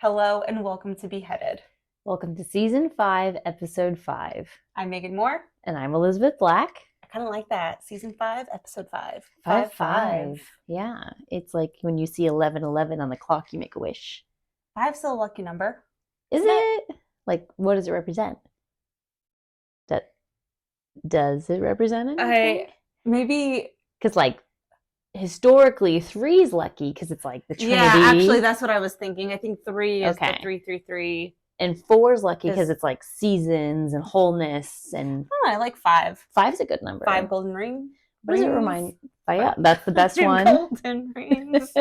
Hello and welcome to Beheaded. Welcome to Season 5, Episode 5. I'm Megan Moore. And I'm Elizabeth Black. I kind of like that. Season 5, Episode 5. 5-5. Yeah. It's like when you see 11:11 on the clock, you make a wish. 5's still a lucky number. Is it? Like, what does it represent? Does it represent anything? Maybe... Because, like, historically, 3 is lucky because it's like the Trinity. Yeah, actually, that's what I was thinking. I think 3 is the 333. And 4 is lucky because it's like seasons and wholeness. And I like 5. 5's a good number. 5 golden rings. What does it remind? Yeah, that's the best one. Golden rings.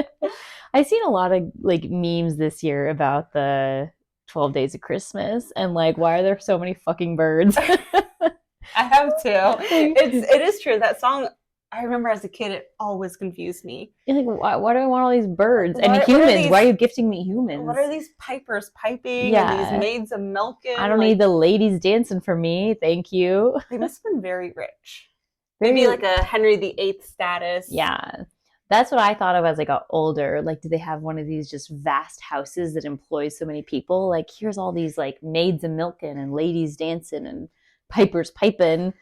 I've seen a lot of like memes this year about the 12 Days of Christmas and like, why are there so many fucking birds? I have to. It is true. That song, I remember as a kid, it always confused me. You're like, why do I want all these birds? And humans, why are you gifting me humans? What are these pipers piping and these maids a milking? I don't need the ladies dancing for me. Thank you. They must have been very rich. Maybe like a Henry VIII status. Yeah. That's what I thought of as I got older. Like, do they have one of these just vast houses that employs so many people? Like, here's all these like maids a milking and ladies dancing and pipers piping.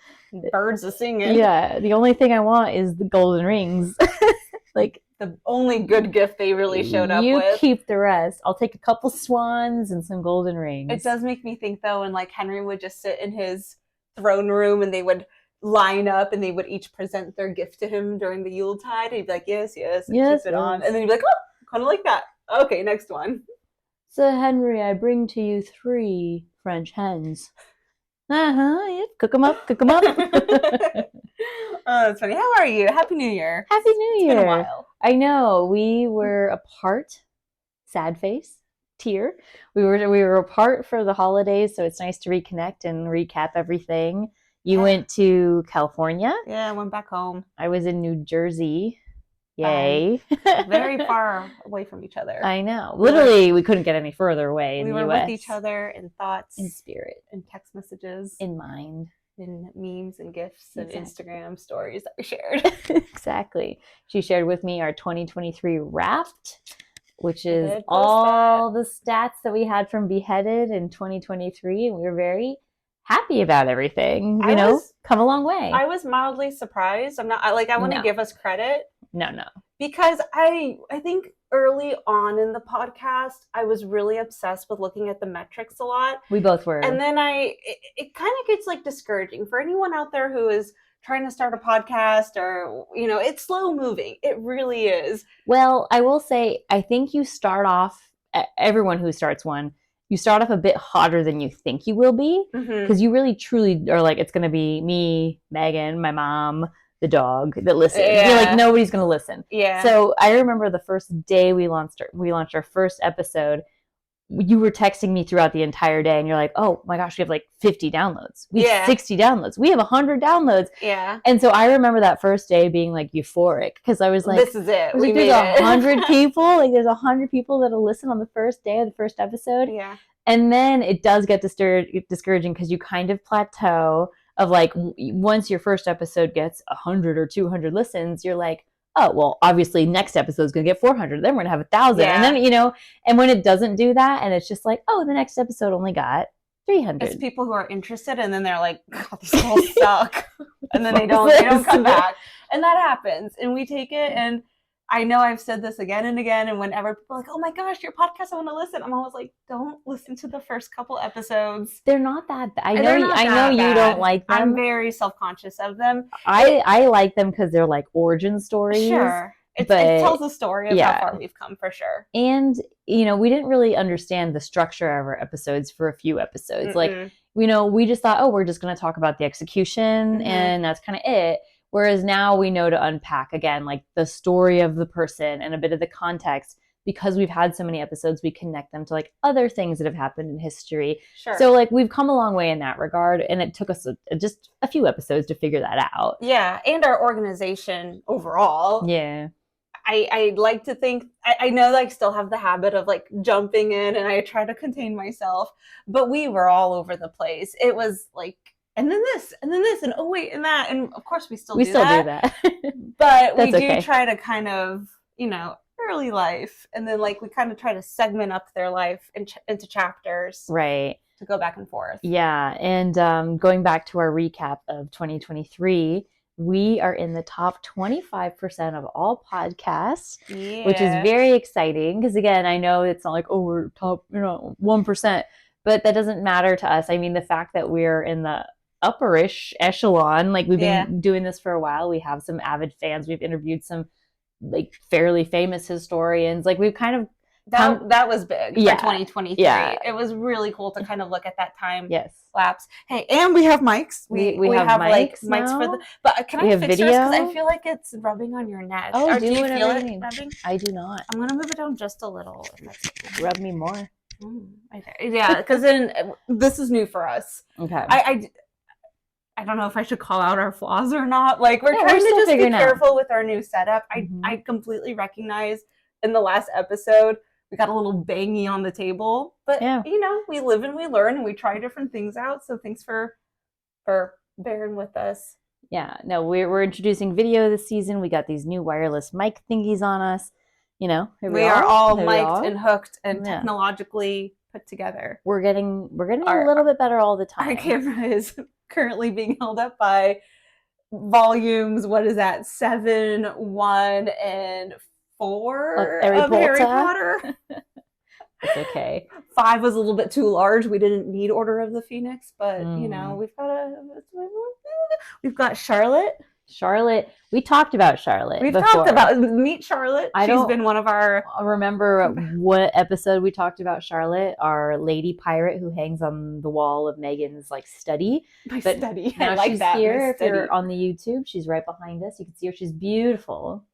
Birds a singing. Yeah. The only thing I want is the golden rings. Like, the only good gift they really showed up with. You keep the rest. I'll take a couple swans and some golden rings. It does make me think, though, and like Henry would just sit in his throne room and they would line up and they would each present their gift to him during the Yuletide. He'd be like, yes, and keep it on. And then he'd be like, oh, kind of like that. Okay, next one. So, Henry, I bring to you 3 French hens. Yep. Cook them up. Oh, that's funny. How are you? Happy New Year. Happy New Year. It's been a while. I know. We were apart. Sad face. Tear. We were apart for the holidays, so it's nice to reconnect and recap everything. You went to California. Yeah, I went back home. I was in New Jersey. Yay. Very far away from each other. I know. Literally, we couldn't get any further away in the US. We were with each other in thoughts. In spirit. In text messages. In mind. In memes and GIFs and Instagram stories that we shared. Exactly. She shared with me our 2023 Wrapped, which is all the stats that we had from Beheaded in 2023. And we were very happy about everything. Come a long way. I was mildly surprised. I want to give us credit. No. Because I think early on in the podcast, I was really obsessed with looking at the metrics a lot. We both were. And then it kind of gets like discouraging for anyone out there who is trying to start a podcast or, it's slow moving. It really is. Well, I will say, I think you start off, everyone who starts one, you start off a bit hotter than you think you will be. Because you really truly are like, it's going to be me, Megan, my mom, the dog that listens. Yeah. You're like, nobody's going to listen. Yeah. So I remember the first day we launched our first episode, you were texting me throughout the entire day and you're like, oh my gosh, we have like 50 downloads. We have 60 downloads. We have 100 downloads. Yeah. And so I remember that first day being like euphoric because I was like, this is it. We made there's 100 people. Like there's 100 people that'll listen on the first day of the first episode. Yeah. And then it does get discouraging because you kind of plateau of like, once your first episode gets 100 or 200 listens, you're like, oh, well, obviously next episode is going to get 400. Then we're going to have 1,000. Yeah. And then, and when it doesn't do that and it's just like, oh, the next episode only got 300. It's people who are interested and then they're like, God, these girls suck. And then they don't come back. And that happens. And we take it, and I know I've said this again and again, and whenever people are like, oh my gosh, your podcast, I want to listen, I'm always like, don't listen to the first couple episodes. They're not that bad. I know you don't like them. I'm very self-conscious of them. I like them because they're like origin stories. Sure. It tells a story of how far we've come, for sure. And, we didn't really understand the structure of our episodes for a few episodes. Like, we just thought, oh, we're just going to talk about the execution, and that's kind of it. Whereas now we know to unpack, again, like the story of the person and a bit of the context. Because we've had so many episodes, we connect them to like other things that have happened in history. Sure. So like we've come a long way in that regard. And it took us just a few episodes to figure that out. Yeah. And our organization overall. Yeah. I like to think, I know that I still have the habit of like jumping in, and I try to contain myself. But we were all over the place. It was like, and then this, and oh wait, and that, and of course we still do that. do that. But we do try to kind of, early life, and then like we kind of try to segment up their life into chapters, Right. to go back and forth. Yeah. And going back to our recap of 2023, we are in the top 25% of all podcasts, which is very exciting. Because again, I know it's not like, oh, we're top, 1%, but that doesn't matter to us. I mean, the fact that we're in the upperish echelon, like we've been doing this for a while. We have some avid fans. We've interviewed some like fairly famous historians. Like we've kind of that was big for 2023. Yeah. It was really cool to kind of look at that time lapse. Hey, and we have mics. We have like mics for the. But can I fix yours? Because I feel like it's rubbing on your neck. Oh, or do you feel it rubbing? I do not. I'm gonna move it down just a little. Rub me more. Okay. Yeah, because then this is new for us. Okay. I don't know if I should call out our flaws or not. Like we're trying to just be careful with our new setup. I completely recognize in the last episode we got a little bangy on the table, but we live and we learn and we try different things out. So thanks for bearing with us. Yeah, no, we're introducing video this season. We got these new wireless mic thingies on us. We are all mic'd and hooked and technologically put together. We're getting a little bit better all the time. Our camera is currently being held up by volumes. What is that? 7, 1, and 4 of Harry Potter. It's okay. 5 was a little bit too large. We didn't need Order of the Phoenix, but we've got Charlotte. We talked about Charlotte. We've talked about Meet Charlotte. She's been one of our. I remember what episode we talked about Charlotte, our lady pirate who hangs on the wall of Megan's study. Study. Now I like she's that. here. If you're on the YouTube, she's right behind us. You can see her. She's beautiful.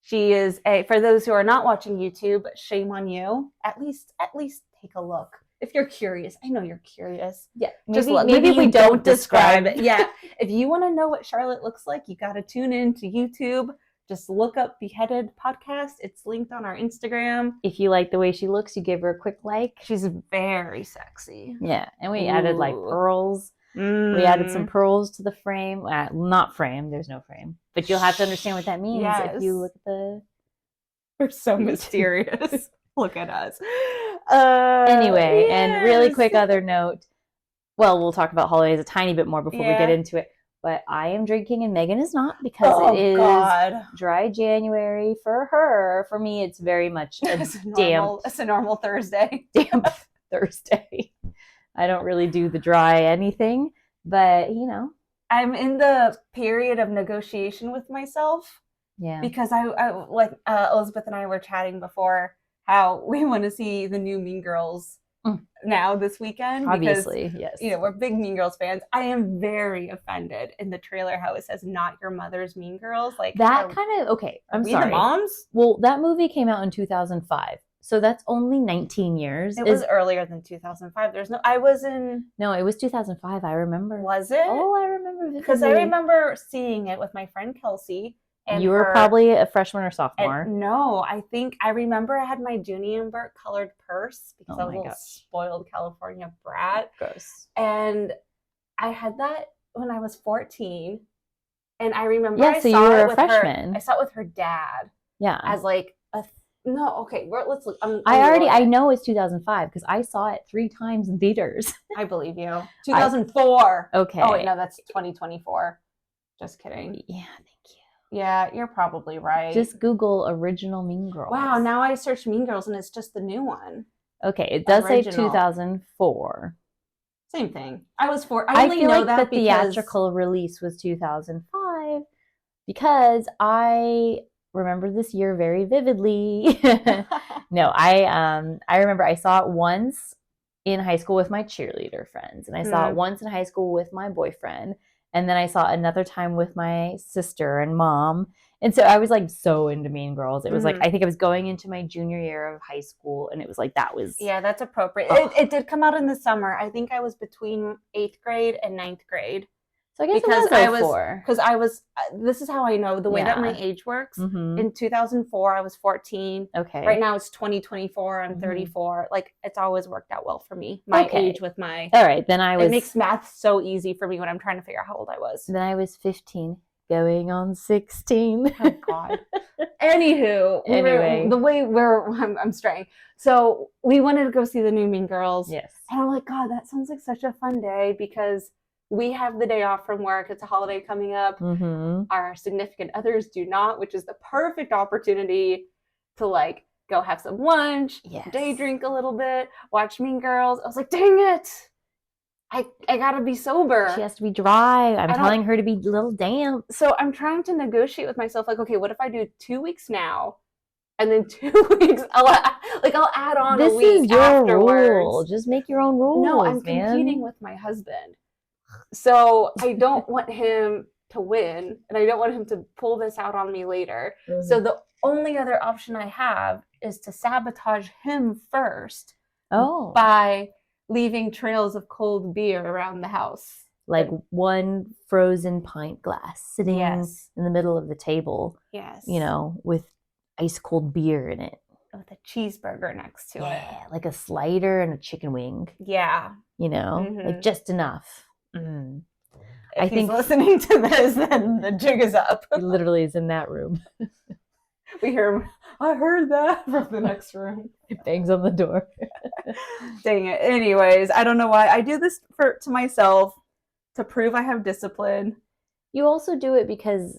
She is for those who are not watching YouTube, shame on you. At least take a look. If you're curious, I know you're curious. Yeah, maybe we don't describe it. Yeah, if you want to know what Charlotte looks like, you got to tune in to YouTube. Just look up Beheaded Podcast. It's linked on our Instagram. If you like the way she looks, you give her a quick like. She's very sexy. Yeah, and we added pearls. We added some pearls to the frame. Not frame. There's no frame, but you'll have to understand what that means if you look at the. We're so mysterious. Look at us. Anyway, and really quick other note. Well, we'll talk about holidays a tiny bit more before we get into it. But I am drinking and Megan is not because it is dry January for her. For me, it's very much it's a normal Thursday. Damp Thursday. I don't really do the dry anything, but I'm in the period of negotiation with myself. Yeah. Because I like Elizabeth and I were chatting before how we want to see the new Mean Girls now this weekend. Obviously, because, yes. We're big Mean Girls fans. I am very offended in the trailer how it says "Not Your Mother's Mean Girls." Like that kind of okay. I'm sorry. The moms? Well, that movie came out in 2005, so that's only 19 years. It was earlier than 2005. I was in. No, it was 2005. I remember. Was it? Oh, I remember because I remember seeing it with my friend Kelsey. And you were probably a freshman or sophomore. No, I remember I had my Junie and Bert colored purse because I was a little spoiled California brat. Gross. And I had that when I was 14. And I remember I saw it with freshman. I saw it with her dad. Yeah. As like okay, let's look. I know it's 2005 because I saw it 3 times in theaters. I believe you. 2004. Okay. Oh wait, no, that's 2024. Just kidding. Yeah, thank you. Yeah, you're probably right. Just Google original Mean Girls. Wow, now I searched Mean Girls and it's just the new one. Okay, it does say 2004. Same thing. I was 4. I feel like the theatrical release was 2005 because I remember this year very vividly. No, I remember I saw it once in high school with my cheerleader friends, and I saw it once in high school with my boyfriend. And then I saw it another time with my sister and mom. And so I was so into Mean Girls. It was I think I was going into my junior year of high school. And it was that was. Yeah, that's appropriate. It did come out in the summer. I think I was between 8th grade and 9th grade. So I guess because I was, this is how I know the way that my age works. Mm-hmm. In 2004, I was 14. Okay. Right now it's 2024. I'm 34. It's always worked out well for me. My age with my. All right. Then it makes math so easy for me when I'm trying to figure out how old I was. Then I was 15. going on 16. Oh God. Anywho, Anyway. I'm straying. So we wanted to go see the new Mean Girls. Yes. And I'm like, God, that sounds like such a fun day because we have the day off from work. It's a holiday coming up. Mm-hmm. Our significant others do not, which is the perfect opportunity to like go have some lunch, Yes. day drink a little bit, watch Mean Girls. I was like, dang it. I gotta be sober. She has to be dry. I'm telling her to be a little damp. So I'm trying to negotiate with myself, like, okay, what if I do 2 weeks now, and then 2 weeks I'll add on a week This is your afterwards. rule. Just make your own rules. No, I'm competing with my husband, so I don't want him to win, and I don't want him to pull this out on me later. Mm-hmm. So the only other option I have is to sabotage him first. Oh, by leaving trails of cold beer around the house. Like one frozen pint glass sitting in the middle of the table. Yes. You know, with ice cold beer in it. With a cheeseburger next to it. Yeah, like a slider and a chicken wing. Yeah. You know, like just enough. Mm. If he's listening to this, then the jig is up. He literally is in that room. We hear him, I heard that from the next room. He bangs on the door. Dang it. Anyways, I don't know why. I do this to myself to prove I have discipline. You also do it because,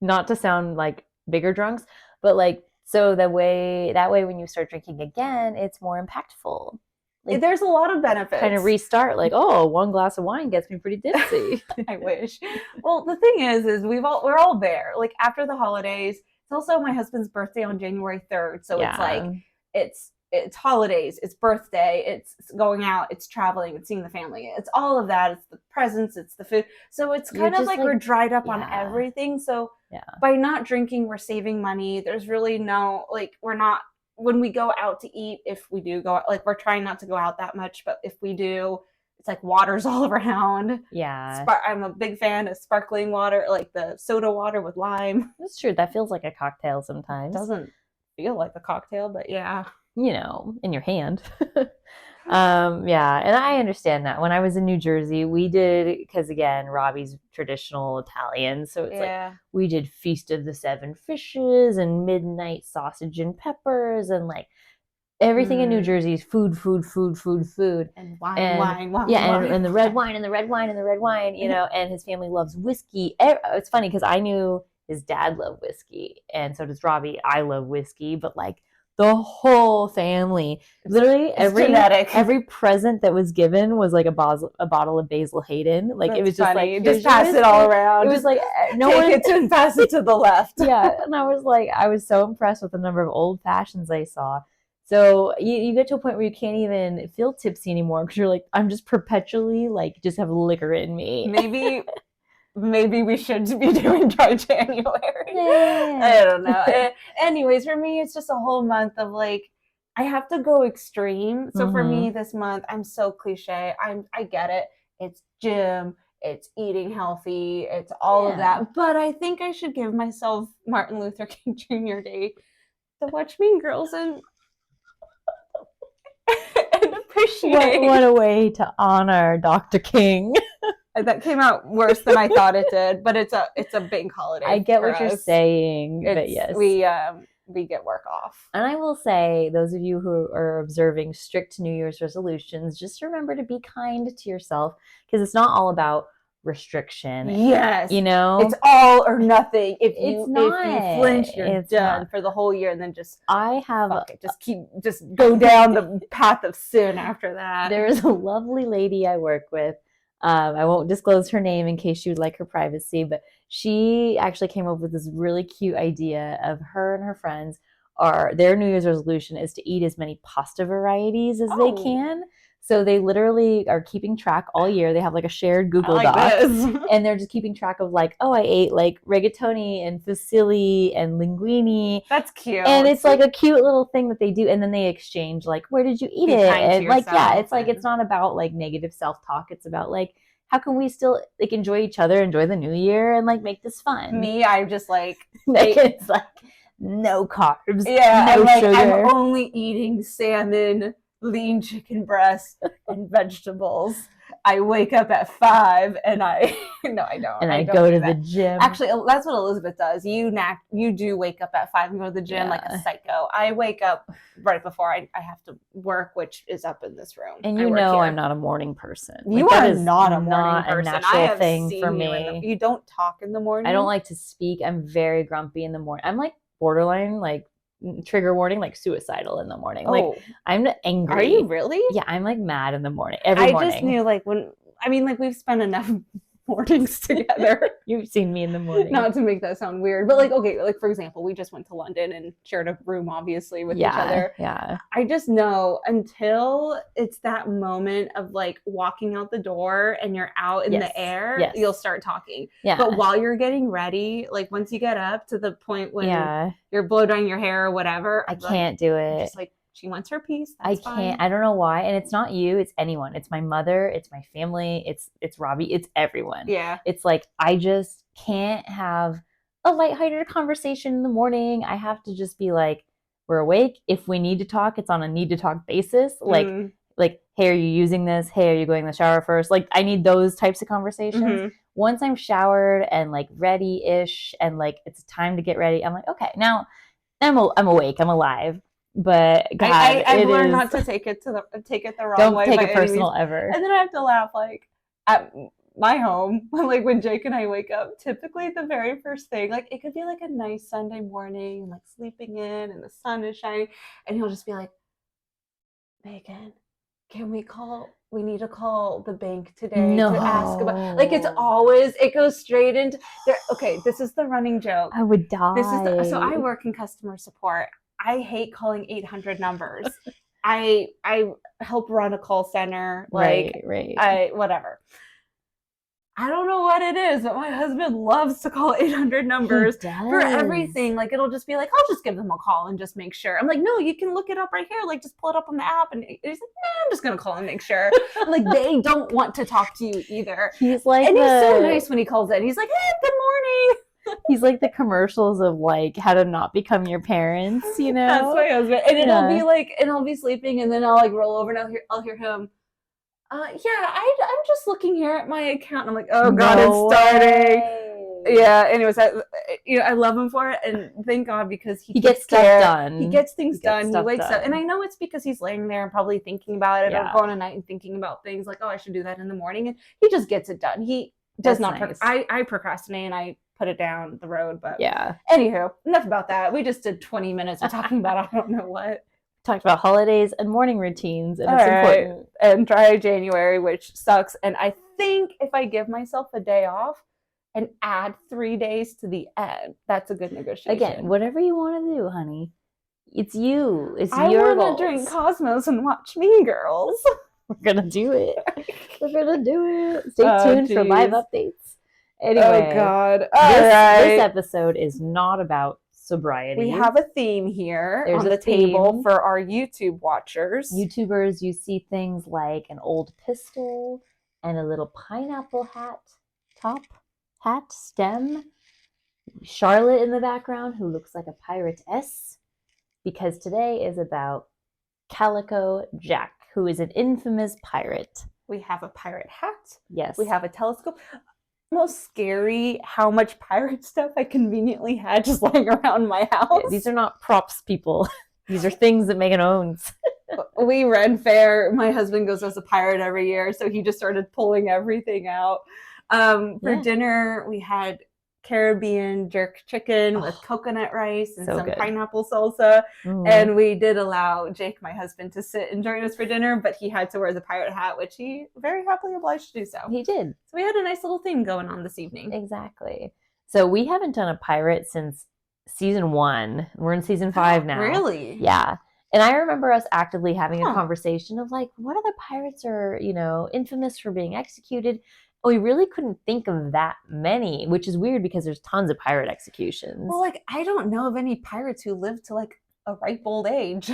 not to sound like bigger drunks, but like, so that way when you start drinking again, it's more impactful. Like, there's a lot of benefits. Kind of restart, like, oh, one glass of wine gets me pretty tipsy. I wish. Well, the thing is we're all there. Like after the holidays, it's also my husband's birthday on January 3rd. So it's like, it's holidays, it's birthday, it's going out, it's traveling, it's seeing the family. It's all of that. It's the presents, it's the food. So it's kind of like we're dried up on everything. So by not drinking, we're saving money. There's really no, like, we're not, when we go out to eat, if we do go out, like we're trying not to go out that much, but if we do, it's like water's all around. Yeah. I'm a big fan of sparkling water, like the soda water with lime. That's true. That feels like a cocktail sometimes. It doesn't feel like a cocktail, but yeah. You know, in your hand. Yeah, and I understand that. When I was in New Jersey, we did, because again, Robbie's traditional Italian, so it's like we did Feast of the Seven Fishes and midnight sausage and peppers and like everything in New Jersey is food. And wine. Yeah, and the red wine and the red wine, you know, and his family loves whiskey. It's funny because I knew his dad loved whiskey, and so does Robbie. I love whiskey, but like the whole family, literally every present that was given was like a bottle of Basil Hayden. Like That's it was just funny. like, just pass it all around. It was like no Take one it and pass it to the left. Yeah, and I was so impressed with the number of old fashions I saw. So you get to a point where you can't even feel tipsy anymore because you're like, I'm just perpetually like just have liquor in me. Maybe we should be doing dry January. Yeah. I don't know. Anyways, for me, it's just a whole month of like, I have to go extreme. So for me this month, I'm so cliche. I get it. It's gym. It's eating healthy. It's all of that. But I think I should give myself Martin Luther King Jr. Day to watch Mean Girls and appreciate. What a way to honor Dr. King. That came out worse than I thought it did, but it's a big holiday. I get what you're saying, but yes, we get work off. And I will say, those of you who are observing strict New Year's resolutions, just remember to be kind to yourself because it's not all about restriction. Yes, you know, it's all or nothing. If you flinch, you're it's done not. for the whole year. And then just just go down the path of sin after that. There is a lovely lady I work with. I won't disclose her name in case you would like her privacy, but she actually came up with this really cute idea of her and her friends their New Year's resolution is to eat as many pasta varieties as they can. So they literally are keeping track all year. They have like a shared Google Doc and they're just keeping track of like, oh, I ate like rigatoni and fusilli and linguine. That's cute. And it's like a cute little thing that they do. And then they exchange like, where did you eat it? And like, it's like, it's not about like negative self-talk. It's about like, how can we still like enjoy each other, enjoy the new year and like make this fun? Me, I'm just like, it's like no carbs, no sugar. I'm only eating salmon, lean chicken breast, and vegetables. I wake up at 5 and I no, I don't. And I don't go do to that. the gym. Actually, that's what Elizabeth does. You do wake up at 5 and go to the gym like a psycho. I wake up right before I have to work, which is up in this room. And I'm not a morning person. You are not a morning person. A natural I have thing seen for you me. you don't talk in the morning. I don't like to speak. I'm very grumpy in the morning. I'm like borderline, like trigger warning, like suicidal in the morning. Like I'm angry. Are you really? Yeah, I'm like mad in the morning. Every morning. I just knew like we've spent enough mornings together. You've seen me in the morning. Not to make that sound weird, but like, okay, like for example, we just went to London and shared a room obviously with each other. Yeah. I just know until it's that moment of like walking out the door and you're out in the air, you'll start talking. Yeah. But while you're getting ready, like once you get up to the point when you're blow drying your hair or whatever, I can't do it. Just like, she wants her piece. That's fine. I don't know why. And it's not you. It's anyone. It's my mother. It's my family. It's Robbie. It's everyone. Yeah. It's like, I just can't have a lighthearted conversation in the morning. I have to just be like, we're awake. If we need to talk, it's on a need to talk basis. Like, hey, are you using this? Hey, are you going in the shower first? Like, I need those types of conversations. Mm-hmm. Once I'm showered and like ready-ish and like it's time to get ready, I'm like, okay, now I'm awake. I'm alive. But God, I've learned not to take it the wrong way. Don't take it personal ever. And then I have to laugh like at my home, like when Jake and I wake up, typically the very first thing, like it could be like a nice Sunday morning, like sleeping in and the sun is shining, and he'll just be like, Megan, we need to call the bank today to ask about, like it goes straight into there. Okay, this is the running joke. I would die. So I work in customer support. I hate calling 800 numbers. I help run a call center. Like, whatever. I don't know what it is, but my husband loves to call 800 numbers for everything. Like, it'll just be like, I'll just give them a call and just make sure. I'm like, no, you can look it up right here. Like, just pull it up on the app. And he's like, nah, I'm just going to call and make sure. Like, they don't want to talk to you either. He's like, and he's so nice when he calls in. He's like, hey, good morning. He's like the commercials of like how to not become your parents, you know? That's my husband. And it'll be like, and I'll be sleeping and then I'll like roll over and I'll hear him. I'm just looking here at my account. And I'm like, oh God, it's starting. Yeah. Anyways, I love him for it, and thank God because he gets stuff done. He gets things done. He wakes up, and I know it's because he's laying there and probably thinking about it or going at night and thinking about things like, oh, I should do that in the morning, and he just gets it done. He does not. Nice. I procrastinate and I put it down the road, but anywho, enough about that. We just did 20 minutes of talking about I don't know what. Talked about holidays and morning routines, and it's important. And dry January, which sucks. And I think if I give myself a day off and add 3 days to the end, that's a good negotiation. Again, whatever you want to do, honey. It's you. It's your goals. I want to drink Cosmos and watch Mean Girls. We're gonna do it. We're gonna do it. Stay tuned for live updates. Anyway, oh God! This episode is not about sobriety. We have a theme here on the table for our YouTube watchers. YouTubers, you see things like an old pistol and a little pineapple stem. Charlotte in the background, who looks like a piratess, because today is about Calico Jack, who is an infamous pirate. We have a pirate hat. Yes. We have a telescope. Most scary how much pirate stuff I conveniently had just lying around my house. Yeah, these are not props, people. These are things that Megan owns. We ran fair. My husband goes as a pirate every year, so he just started pulling everything out. For dinner, we had Caribbean jerk chicken with coconut rice and some pineapple salsa. And we did allow Jake, my husband, to sit and join us for dinner, but he had to wear the pirate hat, which he very happily obliged to do so. He did. So we had a nice little thing going on this evening. Exactly. So we haven't done a pirate since season 1. We're in season 5 now. Really? Yeah. And I remember us actively having a conversation of like, what other pirates are, infamous for being executed? We really couldn't think of that many, which is weird because there's tons of pirate executions. Well, like, I don't know of any pirates who lived to like a ripe old age.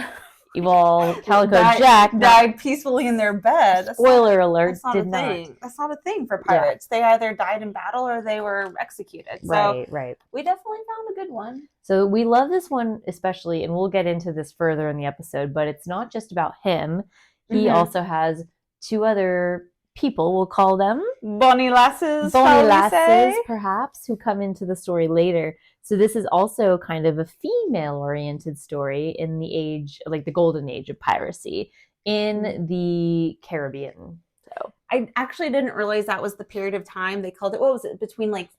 Well, Calico Jack died peacefully in their bed. Spoiler alert, did not. That's not a thing for pirates. Yeah. They either died in battle or they were executed. So right. We definitely found a good one. So we love this one especially, and we'll get into this further in the episode, but it's not just about him. He also has 2 other people, we'll call them. Bonny lasses, Bonny lasses, lasses, perhaps, who come into the story later. So this is also kind of a female-oriented story in the age, like the Golden Age of Piracy in the Caribbean. So I actually didn't realize that was the period of time they called it. What was it? Between like,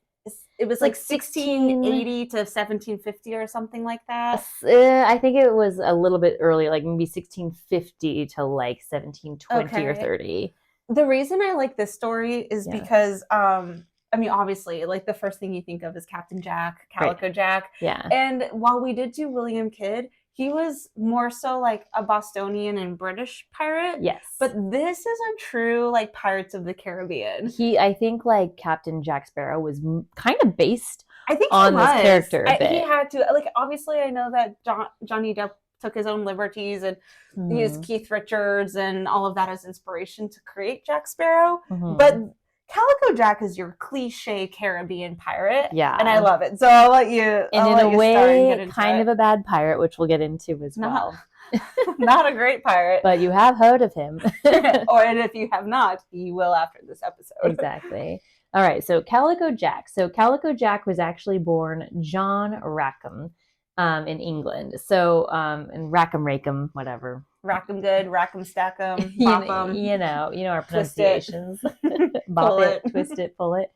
it was like 1680 to 1750 or something like that. I think it was a little bit early, like maybe 1650 to like 1720 or 30. The reason I like this story is because, I mean, obviously, like the first thing you think of is Captain Jack, Calico Jack. Yeah. And while we did do William Kidd, he was more so like a Bostonian and British pirate. Yes. But this is a true like Pirates of the Caribbean. I think like Captain Jack Sparrow was kind of based on this character a bit. He had to, like, obviously I know that Johnny Depp took his own liberties and used Keith Richards and all of that as inspiration to create Jack Sparrow. But Calico Jack is your cliche Caribbean pirate. Yeah. And I love it. So I'll let you. And in a way, kind of a bad pirate, which we'll get into as well. Not a great pirate. But you have heard of him. And if you have not, you will after this episode. Exactly. All right. So Calico Jack. So Calico Jack was actually born John Rackham in England. So, and Rackham, whatever. Rackham good, Rackham stack 'em, bop 'em. You know our pronunciations. Bop it, twist it, pull it.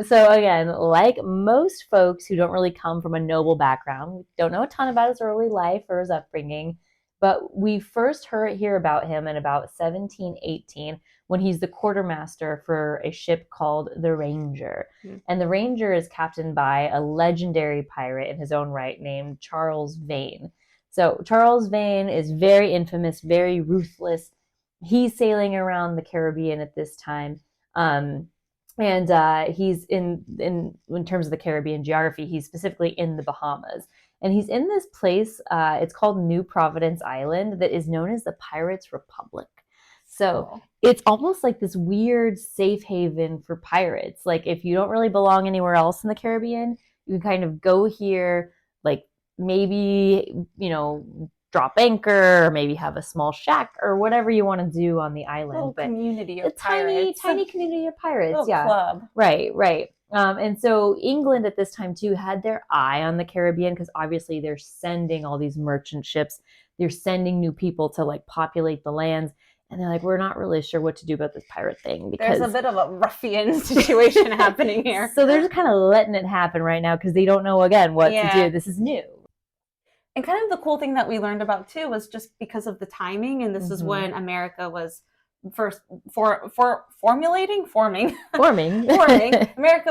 So again, like most folks who don't really come from a noble background, we don't know a ton about his early life or his upbringing, but we first hear about him in about 1718 when he's the quartermaster for a ship called the Ranger. And the Ranger is captained by a legendary pirate in his own right named Charles Vane. So Charles Vane is very infamous, very ruthless. He's sailing around the Caribbean at this time. And he's in terms of the Caribbean geography, he's specifically in the Bahamas. And he's in this place, it's called New Providence Island, that is known as the Pirates Republic. So it's almost like this weird safe haven for pirates. Like if you don't really belong anywhere else in the Caribbean, you can kind of go here, like maybe, drop anchor or maybe have a small shack or whatever you want to do on the island. But community of pirates. Tiny community of pirates. Club. Right. And so England at this time too had their eye on the Caribbean because obviously they're sending all these merchant ships. They're sending new people to like populate the lands. And they're like, we're not really sure what to do about this pirate thing. Because there's a bit of a ruffian situation happening here. So they're just kind of letting it happen right now because they don't know, again, what to do. This is new. And kind of the cool thing that we learned about, too, was just because of the timing. And this is when America was first forming. America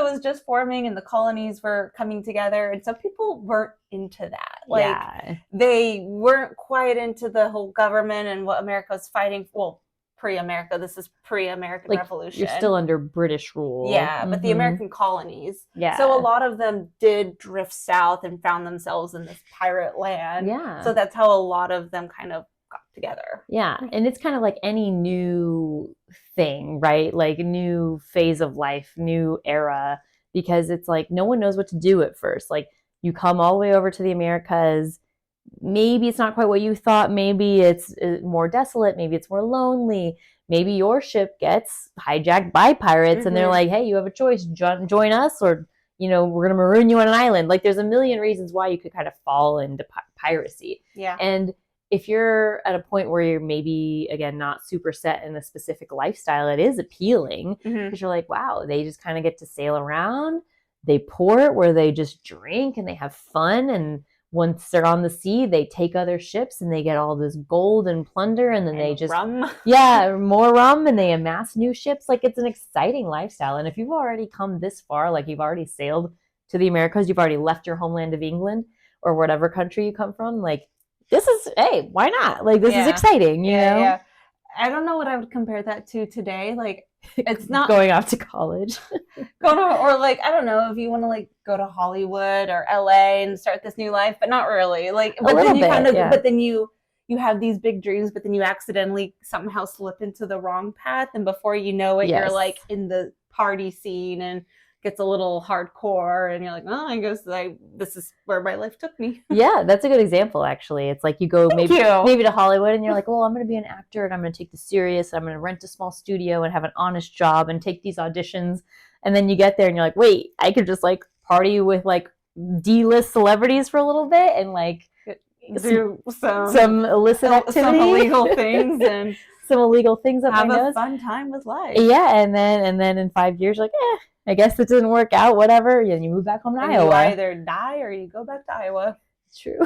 was just forming and the colonies were coming together. And so people weren't into that. They weren't quite into the whole government and what America was fighting. Well, pre-America. This is pre-American Revolution. You're still under British rule. Yeah, but the American colonies. Yeah. So a lot of them did drift south and found themselves in this pirate land. Yeah. So that's how a lot of them kind of got together. Yeah. And it's kind of like any new thing, right? Like a new phase of life, new era, because it's like no one knows what to do at first. Like you come all the way over to the Americas. Maybe it's not quite what you thought. Maybe it's more desolate. Maybe it's more lonely. Maybe your ship gets hijacked by pirates and they're like, hey, you have a choice. Join us or, we're going to maroon you on an island. Like there's a million reasons why you could kind of fall into piracy. Yeah. And if you're at a point where you're maybe, again, not super set in a specific lifestyle, it is appealing because you're like, wow, they just kind of get to sail around. They port where they just drink and they have fun. And once they're on the sea, they take other ships and they get all this gold and plunder and then they just rum. Yeah, more rum and they amass new ships. Like it's an exciting lifestyle. And if you've already come this far, like you've already sailed to the Americas, you've already left your homeland of England or whatever country you come from, like this is, hey, why not? Like this is exciting, you know? Yeah. I don't know what I would compare that to today. Like it's not going off to college. Or like, I don't know if you want to like go to Hollywood or LA and start this new life, but not really. Like, but then you but then you have these big dreams, but then you accidentally somehow slip into the wrong path. And before you know it, you're like in the party scene and gets a little hardcore, and you're like, oh, I guess this is where my life took me. Yeah, that's a good example, actually. It's like you go maybe to Hollywood and you're like, well, I'm going to be an actor and I'm going to take this serious. I'm going to rent a small studio and have an honest job and take these auditions. And then you get there and you're like, wait, I could just like party with like D-list celebrities for a little bit and like do some illicit activity, some illegal things, and some illegal things up have my a nose. fun time with life. Yeah, and then in 5 years, like, I guess it didn't work out. Whatever. And you move back home to Iowa. You either die or you go back to Iowa. It's true.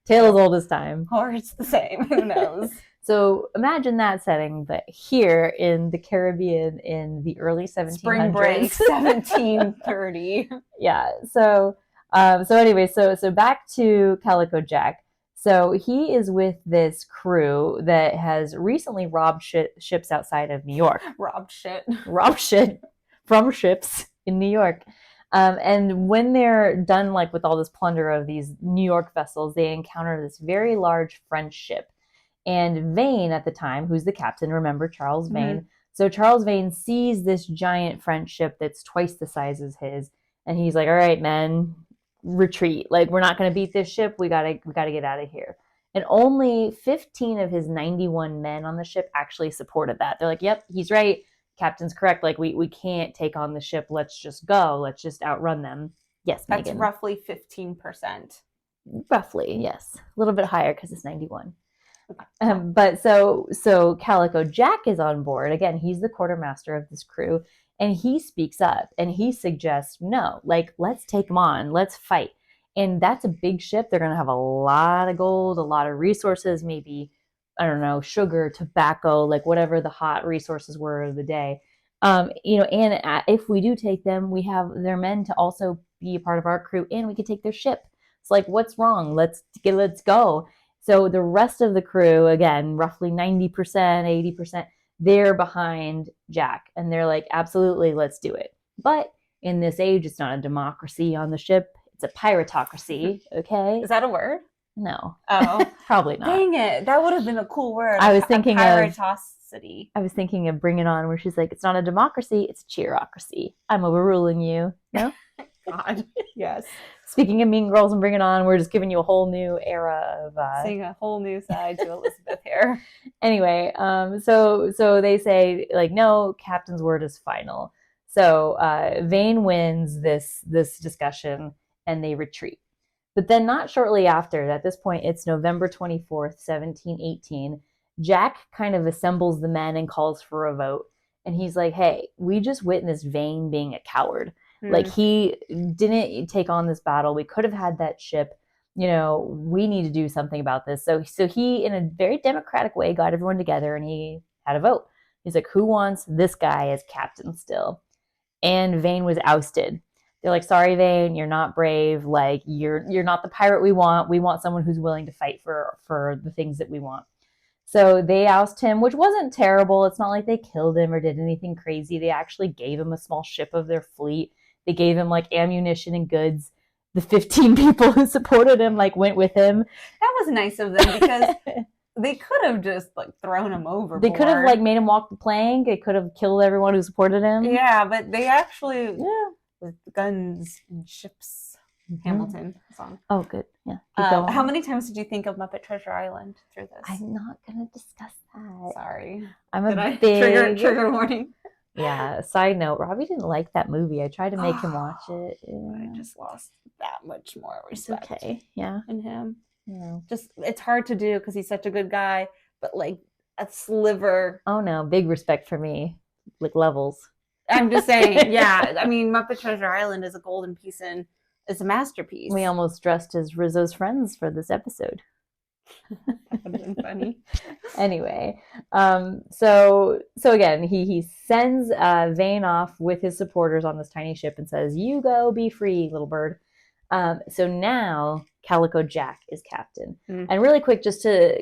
Tale as old as time. Or it's the same. Who knows? So imagine that setting, but here in the Caribbean in the early 1700s. Spring break, 1730. Yeah. So anyway, so back to Calico Jack. So he is with this crew that has recently robbed ships outside of New York. Robbed shit from ships in New York. And when they're done like with all this plunder of these New York vessels, they encounter this very large French ship. And Vane at the time, who's the captain, remember Charles Vane. Mm-hmm. So Charles Vane sees this giant French ship that's twice the size as his. And he's like, all right, men, retreat. Like, we're not going to beat this ship. We gotta get out of here. And only 15 of his 91 men on the ship actually supported that. They're like, yep, he's right. Captain's correct. Like, we can't take on the ship. Let's just go. Let's just outrun them. Yes, that's Megan. Roughly 15%. Roughly, yes. A little bit higher because it's 91. But so Calico Jack is on board. Again, he's the quartermaster of this crew, and he speaks up and he suggests, no, like, let's take them on. Let's fight. And that's a big ship. They're going to have a lot of gold, a lot of resources, maybe, I don't know, sugar, tobacco, like whatever the hot resources were of the day. And if we do take them, we have their men to also be a part of our crew, and we could take their ship. It's like, what's wrong? Let's go. So the rest of the crew, again, roughly 90%, 80%, they're behind Jack. And they're like, absolutely, let's do it. But in this age, it's not a democracy on the ship. It's a piratocracy, okay? Is that a word? No. Oh. Probably not. Dang it. That would have been a cool word. I was thinking piratocity. I was thinking of Bring It On, where she's like, it's not a democracy, it's a cheerocracy. I'm overruling you. No? God. Yes. Speaking of Mean Girls and Bring It On, we're just giving you a whole new era of seeing a whole new side to Elizabeth here. Anyway, so they say, like, no, captain's word is final. So Vane wins this discussion and they retreat. But then not shortly after, at this point, it's November 24th, 1718, Jack kind of assembles the men and calls for a vote. And he's like, hey, we just witnessed Vane being a coward. Like, he didn't take on this battle. We could have had that ship. We need to do something about this. So he, in a very democratic way, got everyone together and he had a vote. He's like, who wants this guy as captain still? And Vane was ousted. They're like, sorry, Vane, you're not brave. Like, you're not the pirate we want. We want someone who's willing to fight for the things that we want. So they oust him, which wasn't terrible. It's not like they killed him or did anything crazy. They actually gave him a small ship of their fleet. They gave him like ammunition and goods. The 15 people who supported him like went with him. That was nice of them, because they could have just like thrown him overboard. They could have like made him walk the plank. They could have killed everyone who supported him. Yeah, but they actually, with guns and ships. Mm-hmm. Hamilton song. Oh, good. Yeah. How many times did you think of Muppet Treasure Island through this? I'm not gonna discuss that. Sorry. I'm Did a I big trigger warning. Yeah. Side note: Robbie didn't like that movie. I tried to make him watch it. Yeah. I just lost that much more respect. It's okay. Yeah. In him. No. Just it's hard to do because he's such a good guy, but like a sliver. Oh no, big respect for me, like levels. I'm just saying. Yeah. I mean, Muppet Treasure Island is a golden piece and it's a masterpiece. We almost dressed as Rizzo's friends for this episode. That would have been funny. Anyway, so again, he sends Vane off with his supporters on this tiny ship and says, "You go, be free, little bird." So now Calico Jack is captain. And really quick, just to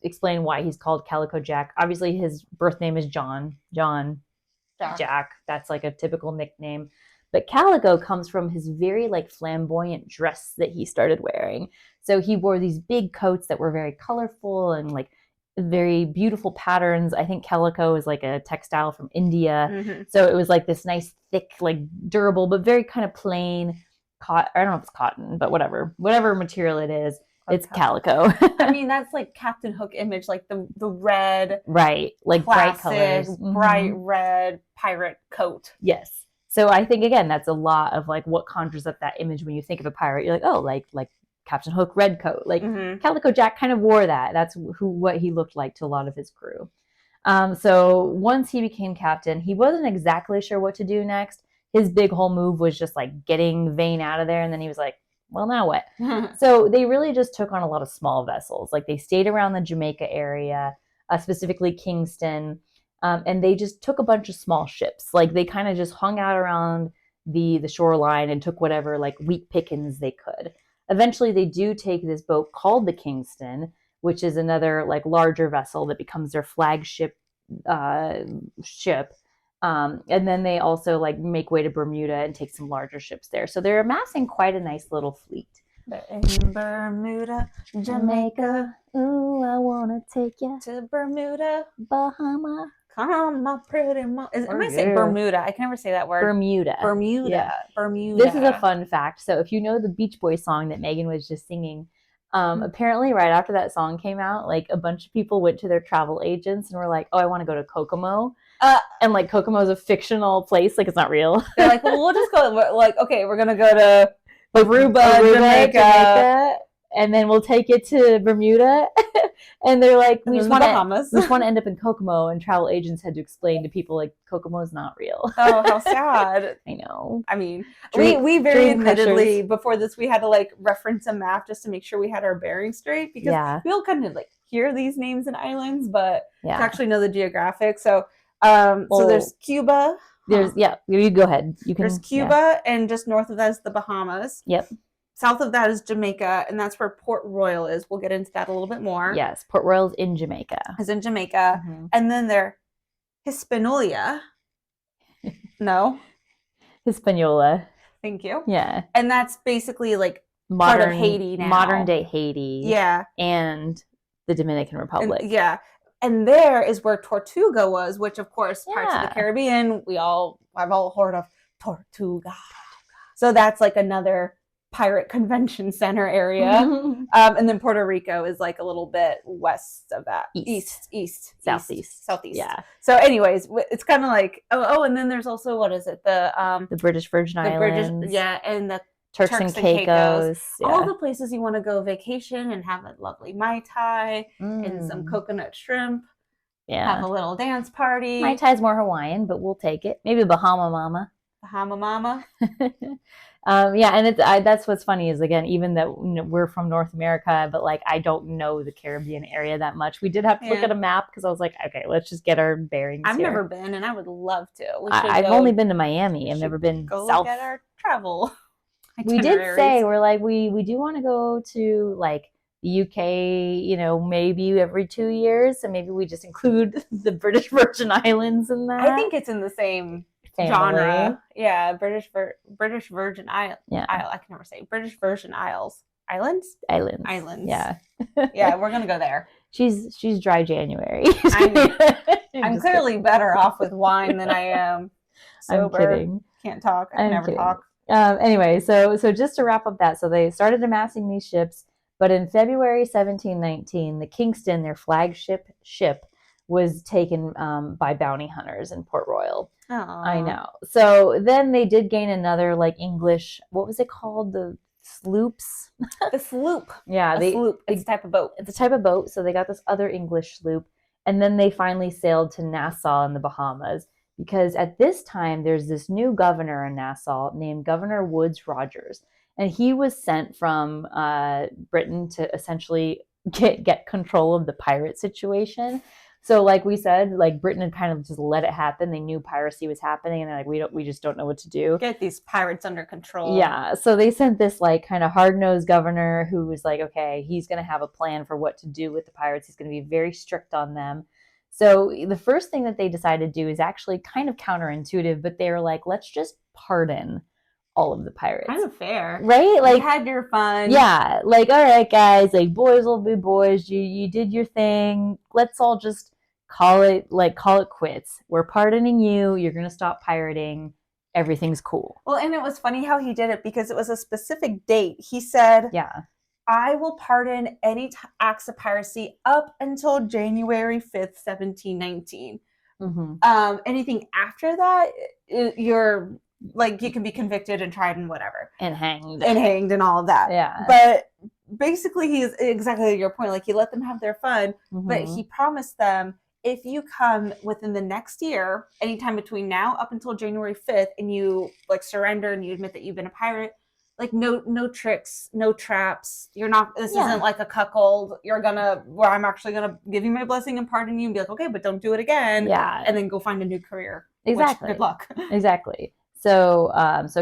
explain why he's called Calico Jack. Obviously, his birth name is John Jack. That's like a typical nickname. But Calico comes from his very like flamboyant dress that he started wearing. So he wore these big coats that were very colorful and like very beautiful patterns. I think calico is like a textile from India. Mm-hmm. So it was like this nice, thick, like durable, but very kind of plain cotton. I don't know if it's cotton, but whatever material it is, it's calico. I mean, that's like Captain Hook image, like the red, right? Like classic, bright colors, bright red pirate coat. Yes. So I think again, that's a lot of like what conjures up that image when you think of a pirate. You're like, oh, like Captain Hook red coat. Like Calico Jack kind of wore that. That's what he looked like to a lot of his crew. So once he became captain, he wasn't exactly sure what to do next. His big whole move was just like getting Vane out of there, and then he was like, well, now what? So they really just took on a lot of small vessels. Like they stayed around the Jamaica area, specifically Kingston, and they just took a bunch of small ships. Like they kind of just hung out around the shoreline and took whatever like wheat pickings they could. Eventually, they do take this boat called the Kingston, which is another like larger vessel that becomes their flagship ship. And then they also like make way to Bermuda and take some larger ships there. So they're amassing quite a nice little fleet. In Bermuda, Jamaica. Ooh, I wanna take you to Bermuda, Bahama. Come, my pretty mom. Am I saying Bermuda? I can never say that word. Bermuda. Yeah. Bermuda. This is a fun fact. So if you know the Beach Boys song that Megan was just singing, apparently right after that song came out, like a bunch of people went to their travel agents and were like, oh, I want to go to Kokomo. And like Kokomo is a fictional place, like it's not real. They're like, well, we'll just go. Like, okay, we're gonna go to Aruba, Jamaica, and then we'll take it to Bermuda. And they're like, we just want to end up in Kokomo. And travel agents had to explain to people like Kokomo is not real. Oh, how sad! I know. I mean, we very admittedly before this we had to like reference a map just to make sure we had our bearings straight because we all kind of like hear these names and islands, but to actually know the geographic. So, so there's Cuba. You go ahead. There's Cuba, and just north of that is the Bahamas. Yep. South of that is Jamaica, and that's where Port Royal is. We'll get into that a little bit more. Yes, Port Royal is in Jamaica. And then they're Hispaniola. No? Hispaniola. Thank you. Yeah. And that's basically like part of Haiti now. Modern day Haiti. Yeah. And the Dominican Republic. And there is where Tortuga was, which of course, parts of the Caribbean, I've all heard of Tortuga. So that's like another pirate convention center area. And then Puerto Rico is like a little bit west of that. Southeast. Yeah. So anyways, it's kind of like, and then there's also, what is it? The British Virgin Islands. And the Turks and Caicos. All the places you want to go vacation and have a lovely Mai Tai and some coconut shrimp. Yeah. Have a little dance party. Mai Tai's more Hawaiian, but we'll take it. Maybe Bahama Mama. And that's what's funny is again, even that we're from North America, but like I don't know the Caribbean area that much. We did have to look at a map because I was like, okay, let's just get our bearings. I've never been, and I would love to. I've only been to Miami. I've never been go south. Look at our travel. We did say we're like we do want to go to like the UK, maybe every 2 years, so maybe we just include the British Virgin Islands in that. I think it's in the same genre. Yeah, British Virgin Isle. Yeah, I can never say British Virgin Isles. Islands. Yeah. Yeah, we're gonna go there. She's dry January. I'm clearly better off with wine than I am sober. I'm kidding. Can't talk. I can never talk. Anyway, so just to wrap up that, so they started amassing these ships, but in February 1719, the Kingston, their flagship ship, was taken by bounty hunters in Port Royal. Aww. I know. So then they did gain another like English, what was it called? The sloops? The sloop. Yeah. Sloop. It's a type of boat. It's a type of boat. So they got this other English sloop. And then they finally sailed to Nassau in the Bahamas. Because at this time, there's this new governor in Nassau named Governor Woodes Rogers. And he was sent from Britain to essentially get control of the pirate situation. So like we said, like Britain had kind of just let it happen. They knew piracy was happening and they're like, we just don't know what to do. Get these pirates under control. Yeah. So they sent this like kind of hard-nosed governor who was like, okay, he's going to have a plan for what to do with the pirates. He's going to be very strict on them. So the first thing that they decided to do is actually kind of counterintuitive, but they were like, let's just pardon all of the pirates. Kind of fair. Right? Like, you had your fun. Yeah. Like, all right, guys, like, boys will be boys. You did your thing. Let's all just call it quits. We're pardoning you. You're going to stop pirating. Everything's cool. Well, and it was funny how he did it because it was a specific date. He said, Yeah. I will pardon any acts of piracy up until January 5th, 1719. Mm-hmm. Anything after that, you're like, you can be convicted and tried and whatever. And hanged and all of that. Yeah. But basically, he's exactly your point. Like, he let them have their fun, Mm-hmm. but he promised them, if you come within the next year, anytime between now up until January 5th, and you like surrender and you admit that you've been a pirate, like no tricks, no traps. You're not, this isn't like a cuckold. Where I'm actually gonna give you my blessing and pardon you and be like, okay, but don't do it again. Yeah. And then go find a new career. Exactly. Good luck. Exactly. So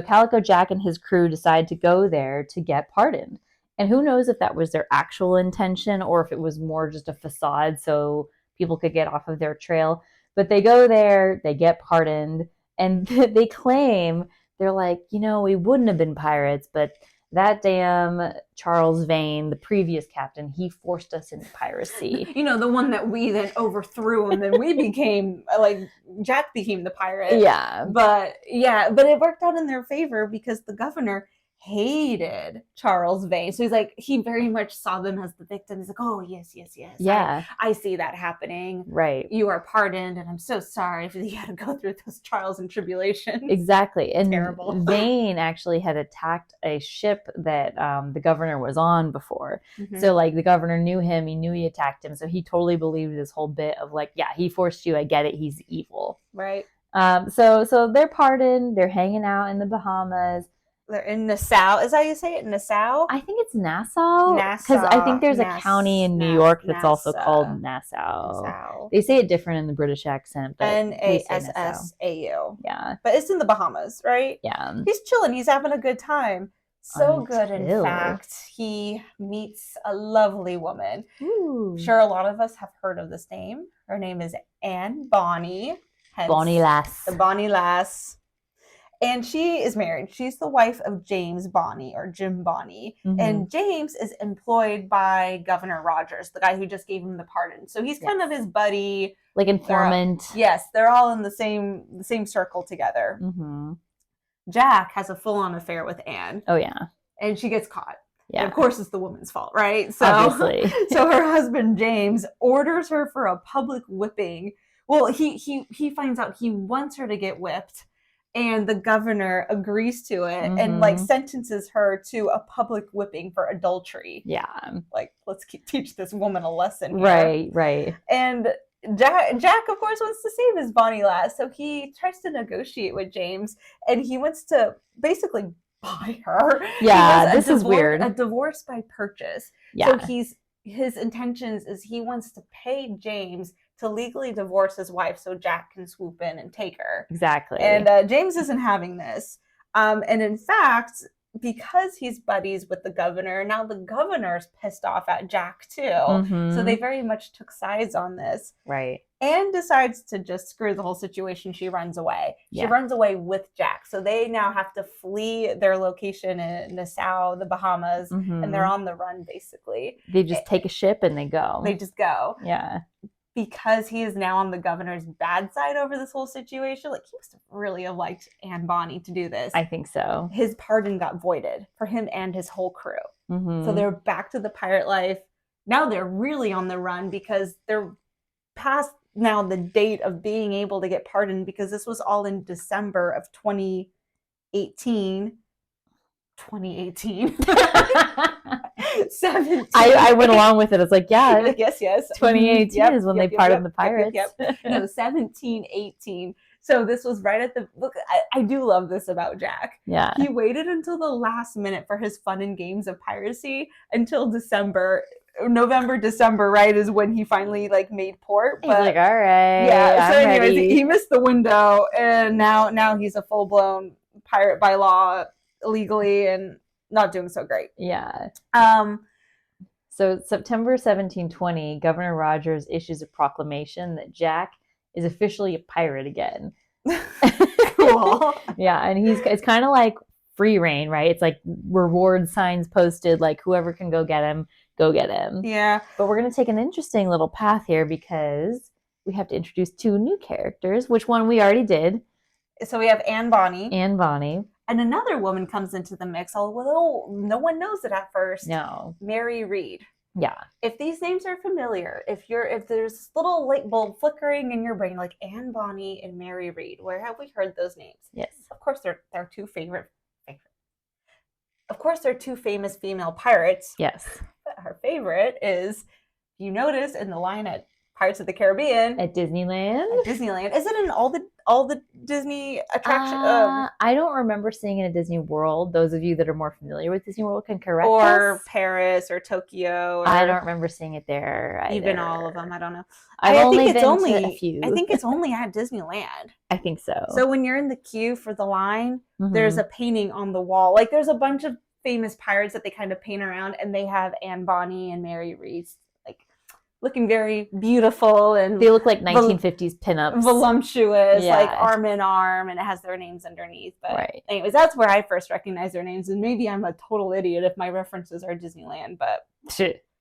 Calico Jack and his crew decide to go there to get pardoned. And who knows if that was their actual intention or if it was more just a facade so people could get off of their trail. But they go there, they get pardoned, and they claim, they're like, we wouldn't have been pirates, but that damn Charles Vane, the previous captain, he forced us into piracy. The one that we then overthrew, and then we became, Jack became the pirate. Yeah. But it worked out in their favor because the governor hated Charles Vane. So he very much saw them as the victims. He's like, oh, yes. Yeah. I see that happening. Right. You are pardoned, and I'm so sorry if you had to go through those trials and tribulations. Exactly. And terrible. Vane actually had attacked a ship that the governor was on before. Mm-hmm. So the governor knew him. He knew he attacked him. So he totally believed this whole bit of he forced you. I get it. He's evil. Right. So they're pardoned. They're hanging out in the Bahamas. They're in Nassau. Is that how you say it? Nassau? I think it's Nassau. Because I think there's a county in New York that's also called Nassau. They say it different in the British accent. But Nassau. Yeah. But it's in the Bahamas, right? Yeah. He's chilling. He's having a good time. Good, in fact. He meets a lovely woman. Ooh. Sure, a lot of us have heard of this name. Her name is Anne Bonny. Bonny lass. The Bonny lass. And she is married. She's the wife of James Bonny, or Jim Bonny. Mm-hmm. And James is employed by Governor Rogers, the guy who just gave him the pardon. So he's kind of his buddy. Like informant. They're all in the same circle together. Mm-hmm. Jack has a full-on affair with Anne. Oh, yeah. And she gets caught. Yeah. And of course, it's the woman's fault, right? So, obviously. So her husband, James, orders her for a public whipping. Well, he finds out he wants her to get whipped. And the governor agrees to it and sentences her to a public whipping for adultery. Yeah. Let's teach this woman a lesson here. Right. And Jack, of course, wants to save his Bonny lass. So he tries to negotiate with James, and he wants to basically buy her. Yeah, this is weird. A divorce by purchase. Yeah. So his intentions is he wants to pay James to legally divorce his wife so Jack can swoop in and take her. Exactly. And James isn't having this. And in fact, because he's buddies with the governor, now the governor's pissed off at Jack too. Mm-hmm. So they very much took sides on this. Right. Anne decides to just screw the whole situation. She runs away. She runs away with Jack. So they now have to flee their location in Nassau, the Bahamas, and they're on the run, basically. They just take a ship and they go. They just go. Yeah. Because he is now on the governor's bad side over this whole situation, he must have really liked Anne Bonny to do this. I think so. His pardon got voided for him and his whole crew. Mm-hmm. So they're back to the pirate life. Now they're really on the run because they're past now the date of being able to get pardoned, because this was all in December of 2018. 17. I went along with it. It's yes. 2018 is when they pardoned the pirates. Yep. No, 1718. So this was right at the look. I do love this about Jack. Yeah. He waited until the last minute for his fun and games of piracy until November, December, right, is when he finally made port. But he's all right. Yeah. So I'm anyways, ready. he missed the window, and now he's a full-blown pirate by law, legally, and not doing so great. Yeah. So September 1720, Governor Rogers issues a proclamation that Jack is officially a pirate again. Cool. Yeah, and it's kind of like free reign, right? It's like reward signs posted, like whoever can go get him, go get him. Yeah. But we're going to take an interesting little path here because we have to introduce 2 new characters, which one we already did. So we have Bonny. Bonny. And another woman comes into the mix, although no one knows it at first. No. Mary Read. Yeah. If these names are familiar, if there's this little light bulb flickering in your brain, like Bonny and Mary Read, where have we heard those names? Yes. Of course, they're 2 Of course, they're 2 famous female pirates. Yes. But her favorite is, you notice in the line at Pirates of the Caribbean at Disneyland. Is it in all the Disney attractions? I don't remember seeing it at Disney World. Those of you that are more familiar with Disney World can correct us. Or Paris or Tokyo. I don't remember seeing it there either. Even all of them. I don't know. I think it's only a few. I think it's only at Disneyland. I think so. So when you're in the queue for the line, there's a painting on the wall. Like there's a bunch of famous pirates that they kind of paint around, and they have Bonny and Mary Read looking very beautiful, and they look like 1950s pinups, voluptuous, like arm in arm, and it has their names underneath. But anyways, that's where I first recognized their names, and maybe I'm a total idiot if my references are Disneyland, but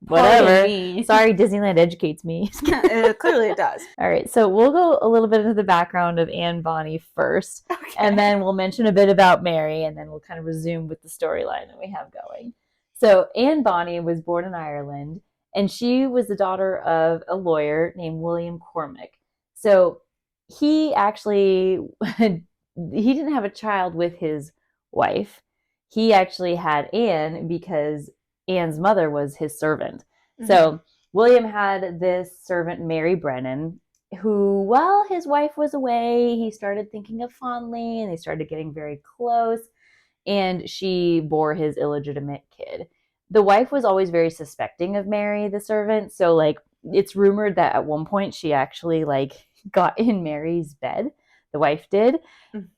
whatever. Sorry, Disneyland educates me. Clearly it does. All right, so we'll go a little bit into the background of Bonny first, and then we'll mention a bit about Mary, and then we'll kind of resume with the storyline that we have going. So Bonny was born in Ireland, and she was the daughter of a lawyer named William Cormac. So he actually, he didn't have a child with his wife. He actually had Anne because Anne's mother was his servant. Mm-hmm. So William had this servant, Mary Brennan, who, while his wife was away, he started thinking of fondly, and they started getting very close, and she bore his illegitimate kid. The wife was always very suspecting of Mary, the servant. So, like, it's rumored that at one point she actually, like, got in Mary's bed. The wife did.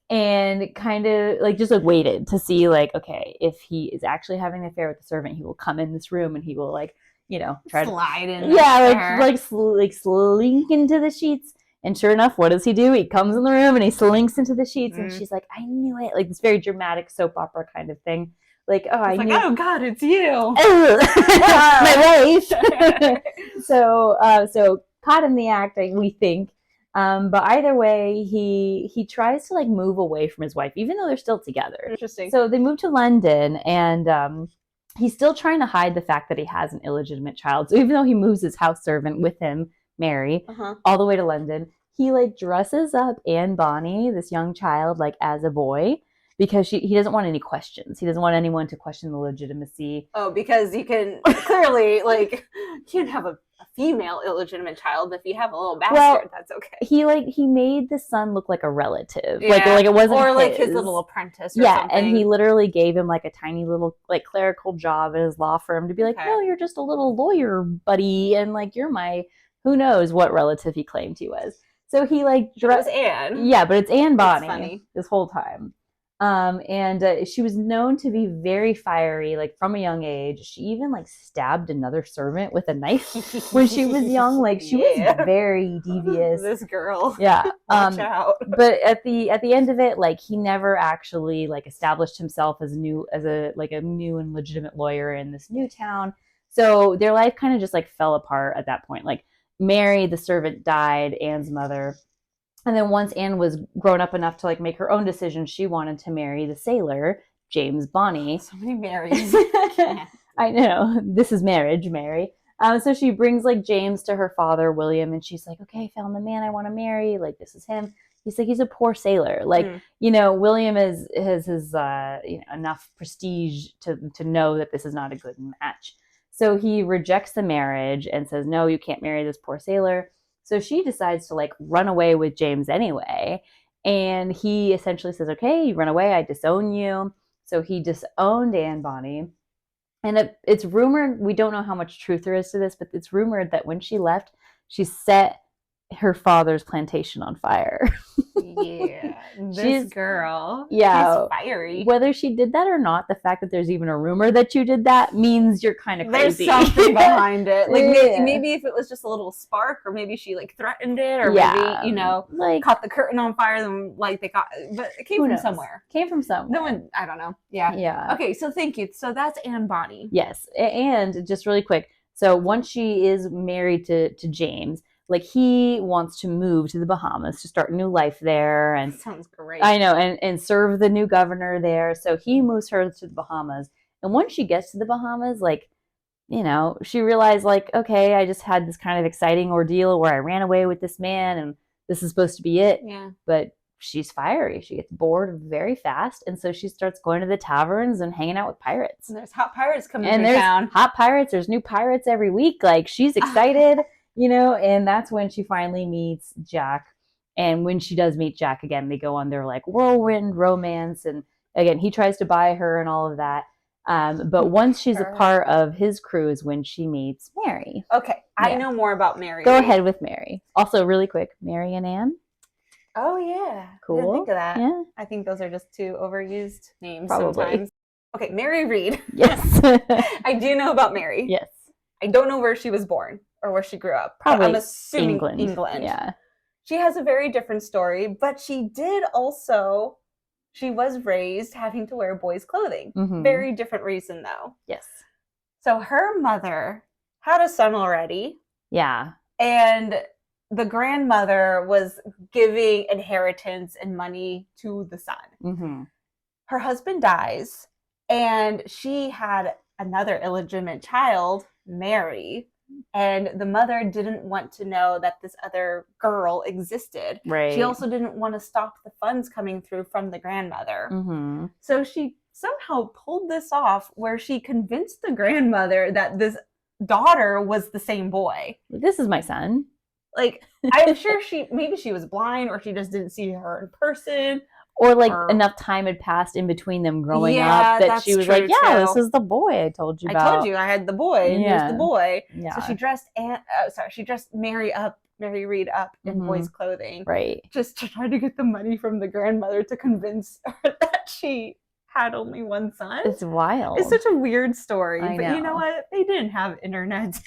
And kind of, like, just, like, waited to see, like, okay, if he is actually having an affair with the servant, he will come in this room and he will, like, you know, try slide in. Yeah, like slink into the sheets. And sure enough, what does he do? He comes in the room and he slinks into the sheets. And she's like, I knew it. Like, this very dramatic soap opera kind of thing. Like, oh, I knew. Oh God, it's you, my wife. So caught in the act, we think. But either way, he tries to like move away from his wife, even though they're still together. Interesting. So they move to London, and he's still trying to hide the fact that he has an illegitimate child. So even though he moves his house servant with him, Mary, all the way to London, he like dresses up Bonny, this young child, like as a boy. Because he doesn't want any questions. He doesn't want anyone to question the legitimacy. Oh, because you can clearly, like, you can have a female illegitimate child. If you have a little bastard, that's okay. He made the son look like a relative. Yeah. Like it wasn't or his. Like his little apprentice or something. And he literally gave him like a tiny little like clerical job at his law firm to be like, no, you're just a little lawyer buddy, and like you're my who knows what relative he claimed he was. So he like dressed Anne. Yeah, but it's Bonny That's funny. This whole time. She was known to be very fiery, like from a young age. She even like stabbed another servant with a knife when she was young. Like she was very devious. This girl. Yeah. Watch out. But at the end of it, like he never actually like established himself as a new and legitimate lawyer in this new town. So their life kind of just like fell apart at that point. Like Mary, the servant, died, Anne's mother. And then once Anne was grown up enough to like make her own decision, she wanted to marry the sailor, James Bonny. So many Marys. I know. This is marriage, Mary. So she brings like James to her father, William, and she's like, okay, I found the man I want to marry. Like, this is him. He's like, he's a poor sailor. Like, you know, William has his enough prestige to know that this is not a good match. So he rejects the marriage and says, no, you can't marry this poor sailor. So she decides to like run away with James anyway. And he essentially says, okay, you run away, I disown you. So he disowned Bonny. And it's rumored, we don't know how much truth there is to this, but it's rumored that when she left, she set her father's plantation on fire. Yeah, this She's- girl. yeah. She's fiery. Whether she did that or not, the fact that there's even a rumor that you did that means you're kind of There's crazy. something behind it. Like Yeah. maybe if it was just a little spark, or maybe she like threatened it, or Yeah, maybe, you know, like caught the curtain on fire, then like they caught, but it came who from knows? somewhere. Came from somewhere. No one, I don't know. Yeah. Yeah. Okay, so thank you. So that's Anne Bonny. Yes, and just really quick. So once she is married to James, like he wants to move to the Bahamas to start a new life there, and Sounds great. I know, and serve the new governor there. So he moves her to the Bahamas, and once she gets to the Bahamas, like, you know, she realized like, okay, I just had this kind of exciting ordeal where I ran away with this man, and this is supposed to be it. Yeah. But she's fiery. She gets bored very fast, and so she starts going to the taverns and hanging out with pirates. And there's hot pirates coming And through there's town. hot pirates. There's new pirates every week. Like, she's excited, you know, and that's when she finally meets Jack. And when she does meet Jack again, they go on their like whirlwind romance. And again, he tries to buy her and all of that. But once she's a part of his crew is when she meets Mary. Okay, I Yeah. know more about Mary. Go Read. ahead with Mary. Also, really quick, Mary and Anne. Oh yeah, Cool. I didn't think of that. Yeah, I think those are just two overused names Probably. sometimes. Okay, Mary Read. yes. I do know about Mary. yes. I don't know where she was born or where she grew up. But Probably I'm assuming England. Yeah. She has a very different story, but she was raised having to wear boys' clothing. Mhm. Very different reason though. Yes. So her mother had a son already, Yeah. and the grandmother was giving inheritance and money to the son. Mm-hmm. Her husband dies, and she had another illegitimate child, Mary, and the mother didn't want to know that this other girl existed. Right. She also didn't want to stop the funds coming through from the grandmother. Mm-hmm. So she somehow pulled this off where she convinced the grandmother that this daughter was the same boy. This is my son. Like, I'm sure maybe she was blind, or she just didn't see her in person. Or like Or- enough time had passed in between them growing Yeah, up that that's she was true, like, yeah, too. this is the boy I told you I about. told you I had the boy, and here's Yeah. the boy. Yeah. So she dressed Mary Read up in Mhm. boys' clothing, Right. just to try to get the money from the grandmother to convince her that she had only one son. It's wild. It's such a weird story, I but you know. know what? They didn't have internet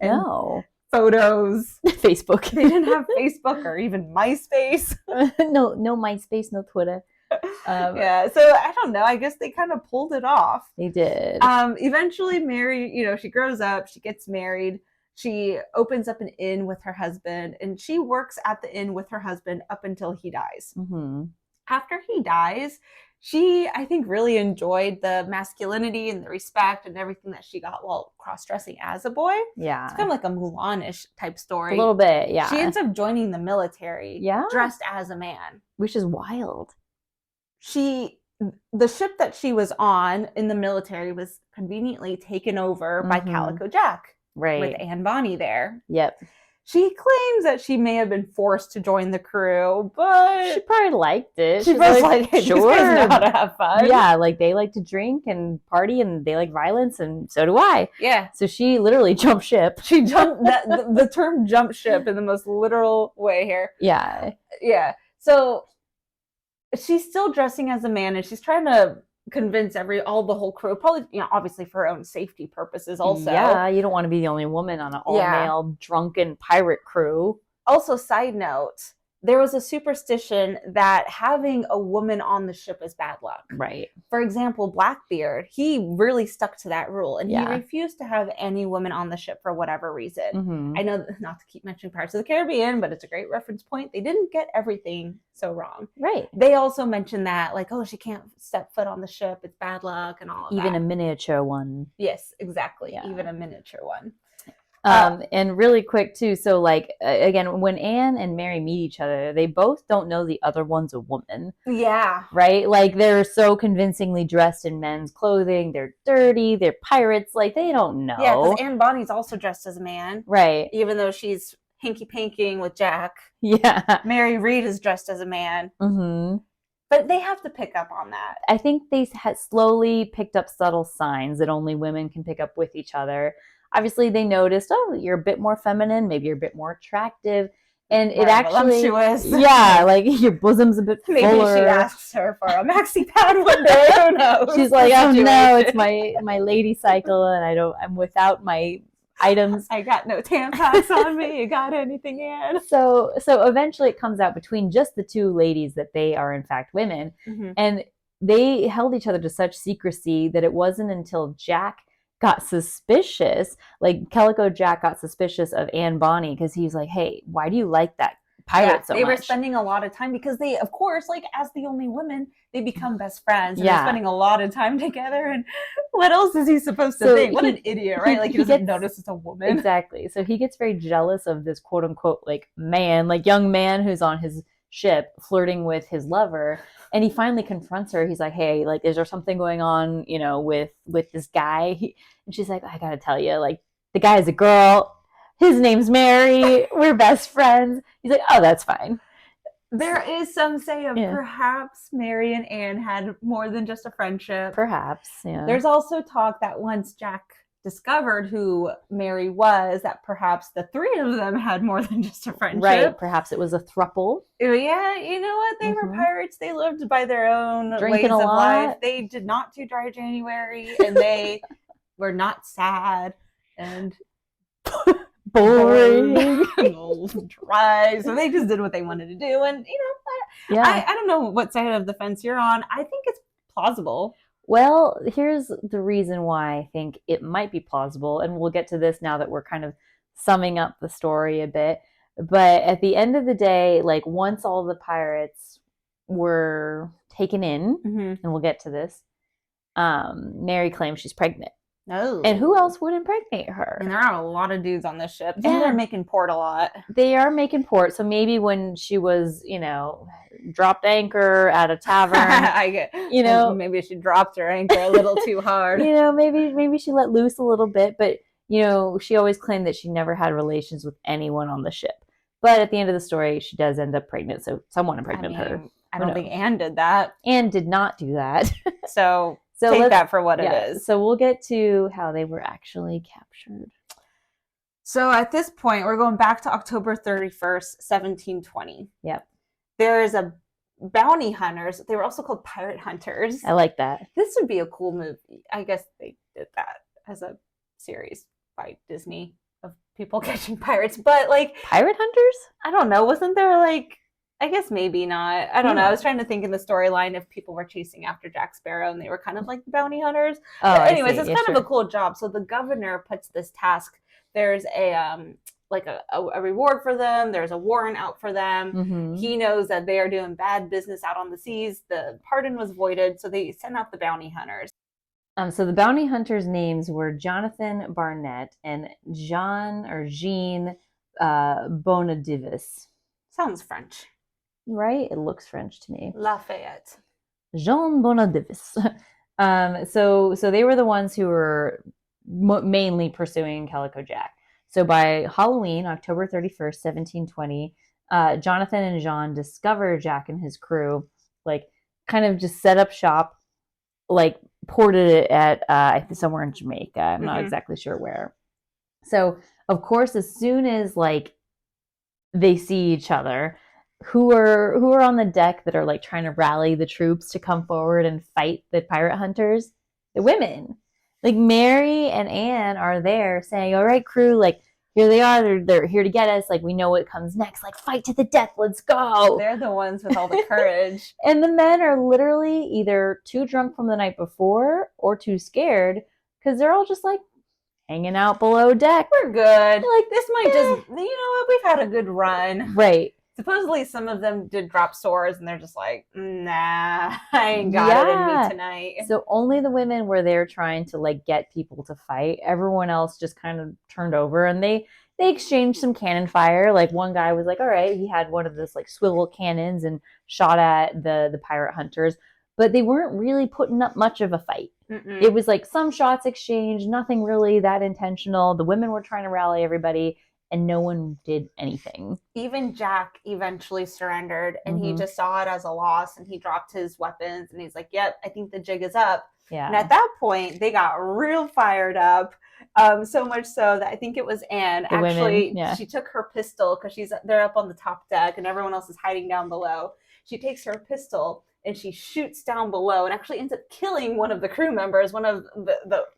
and No. photos. Facebook. They didn't have Facebook or even MySpace. no MySpace, no Twitter. Yeah, so I don't know. I guess they kind of pulled it off. They did. Eventually, Mary, she grows up, she gets married, she opens up an inn with her husband, and she works at the inn with her husband up until he dies. Mm-hmm. After he dies, she, I think, really enjoyed the masculinity and the respect and everything that she got while cross-dressing as a boy. Yeah. It's kind of like a Mulan-ish type story. A little bit, yeah. She ends up joining the military, Yeah. dressed as a man. Which is wild. The ship that she was on in the military was conveniently taken over by Mhm. Calico Jack, Right. with Anne Bonny there. Yep. She claims that she may have been forced to join the crew, but She probably liked it. she She's was like, hey, these guys know how to have fun. Yeah, like they like to drink and party and they like violence and so do I. Yeah. So she literally jumped ship. She jumped the term jump ship in the most literal way here. Yeah. Yeah. So she's still dressing as a man, and she's trying to convince the whole crew, probably, obviously for her own safety purposes also. Yeah, you don't want to be the only woman on an all-male drunken pirate crew. Also, side note, there was a superstition that having a woman on the ship is bad luck. Right. For example, Blackbeard, he really stuck to that rule, and he Yeah. refused to have any woman on the ship for whatever reason. Mm-hmm. I know, not to keep mentioning Pirates of the Caribbean, but it's a great reference point. They didn't get everything so wrong. Right. They also mentioned that, like, oh, she can't step foot on the ship. It's bad luck and all of Even that. a miniature one. Yes, exactly. Yeah. Even a miniature one. And really quick too. So like, again, when Anne and Mary meet each other, they both don't know the other one's a woman. Yeah. Right? Like they're so convincingly dressed in men's clothing. They're dirty. They're pirates. Like they don't know. Yeah, because Anne Bonny's also dressed as a man, Right. even though she's hanky-pankying with Jack. Yeah. Mary Read is dressed as a man. Mm-hmm. But they have to pick up on that. I think they had slowly picked up subtle signs that only women can pick up with each other. Obviously, they noticed, oh, you're a bit more feminine, maybe you're a bit more attractive. And it More actually, voluptuous. yeah, like your bosom's a bit Maybe fuller. she asks her for a maxi pad one day. Who knows? She's like, oh no, it's my lady cycle, and I'm without my items. I got no tampons on me. You got anything in? So eventually it comes out between just the two ladies that they are in fact women, and they held each other to such secrecy that it wasn't until Jack got suspicious, like Calico Jack got suspicious of Anne Bonny because he's like, hey, why do you like that pirate so much? They were spending a lot of time because they, of course, like as the only women, they become best friends. And they're spending a lot of time together. And what else is he supposed to think? What an idiot, right? Like he doesn't notice it's a woman. Exactly. So he gets very jealous of this quote unquote like man, like young man who's on his ship flirting with his lover. And he finally confronts her. He's like, hey, like, is there something going on, you know, with this guy? And she's like, I gotta tell you, like, the guy is a girl. His name's Mary. We're best friends. He's like, oh, that's fine. There is some say of perhaps Mary and Anne had more than just a friendship. Perhaps, yeah. There's also talk that once Jack discovered who Mary was, that perhaps the three of them had more than just a friendship. Right, perhaps it was a throuple. Yeah, you know what? They were pirates. They lived by their own Drinking ways a of lot. life. They did not do dry January, and they were not sad and boring. Dry. So they just did what they wanted to do. And, you know, I don't know what side of the fence you're on. I think it's plausible. Well, here's the reason why I think it might be plausible, and we'll get to this now that we're kind of summing up the story a bit. But at the end of the day, like once all the pirates were taken in, and we'll get to this, Mary claims she's pregnant. Oh. And who else would impregnate her? And there are a lot of dudes on this ship. Yeah. And they're making port a lot. They are making port. So maybe when she was, you know, dropped anchor at a tavern, I get, you know, maybe she dropped her anchor a little too hard. You know, maybe she let loose a little bit, but you know, she always claimed that she never had relations with anyone on the ship. But at the end of the story, she does end up pregnant. So someone impregnated her. I don't think Anne did that. Anne did not do that. So take that for what it is. So we'll get to how they were actually captured. So at this point, we're going back to October 31st, 1720. Yep. There's a bounty hunters. They were also called pirate hunters. I like that. This would be a cool movie. I guess they did that as a series by Disney of people catching pirates. But like pirate hunters? I don't know. Wasn't there like, I guess maybe not. I don't know. I was trying to think in the storyline if people were chasing after Jack Sparrow and they were kind of like the bounty hunters. Oh, but anyways, it's yeah, kind of a cool job. So the governor puts this task. There's a like a reward for them. There's a warrant out for them. He knows that they are doing bad business out on the seas. The pardon was voided, so they sent out the bounty hunters. So the bounty hunters' names were Jonathan Barnett and Jean Bonadivis. Sounds French. Right? It looks French to me. Lafayette. Jean Bonadivis. So they were the ones who were mainly pursuing Calico Jack. So by Halloween, October 31st, 1720, Jonathan and Jean discover Jack and his crew, like kind of just set up shop, like ported it at I think somewhere in Jamaica. I'm not exactly sure where. So of course, as soon as like they see each other, who are on the deck that are like trying to rally the troops to come forward and fight the pirate hunters? The women. Like Mary and Anne are there saying, all right, crew, like here they are. They're here to get us. Like we know what comes next. Like fight to the death. Let's go. They're the ones with all the courage. And the men are literally either too drunk from the night before or too scared because they're all just like hanging out below deck. We're good. Like this might just, you know what? We've had a good run. Right. Supposedly some of them did drop swords and they're just like, nah, I ain't got it in me tonight. So only the women were there trying to like get people to fight. Everyone else just kind of turned over and they exchanged some cannon fire. Like one guy was like, all right, he had one of those like swivel cannons and shot at the pirate hunters, but they weren't really putting up much of a fight. It was like some shots exchanged, nothing really that intentional. The women were trying to rally everybody. And no one did anything. Even Jack eventually surrendered and he just saw it as a loss and he dropped his weapons and he's like, yep, I think the jig is up. Yeah. And at that point, they got real fired up. So much so that I think it was Anne. The Actually, women, yeah. she took her pistol because they're up on the top deck and everyone else is hiding down below. She takes her pistol and she shoots down below and actually ends up killing one of the crew members, one of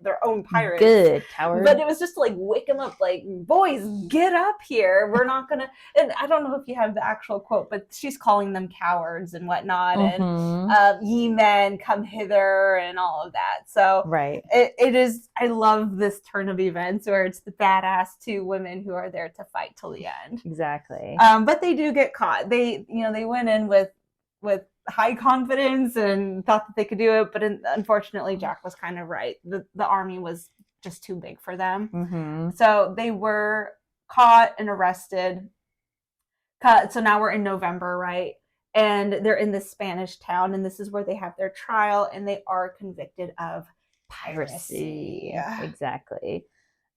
their own pirates. Good, coward. But it was just to like wake them up, like, boys, get up here. We're not gonna. And I don't know if you have the actual quote, but she's calling them cowards and whatnot, and ye men come hither and all of that. So right, it is. I love this turn of events where it's the badass two women who are there to fight till the end. Exactly. But they do get caught. They went in with high confidence and thought that they could do it, but unfortunately Jack was kind of right. The army was just too big for them. So they were caught and arrested. So now we're in November, right? And they're in this Spanish town, and this is where they have their trial, and they are convicted of piracy. Exactly.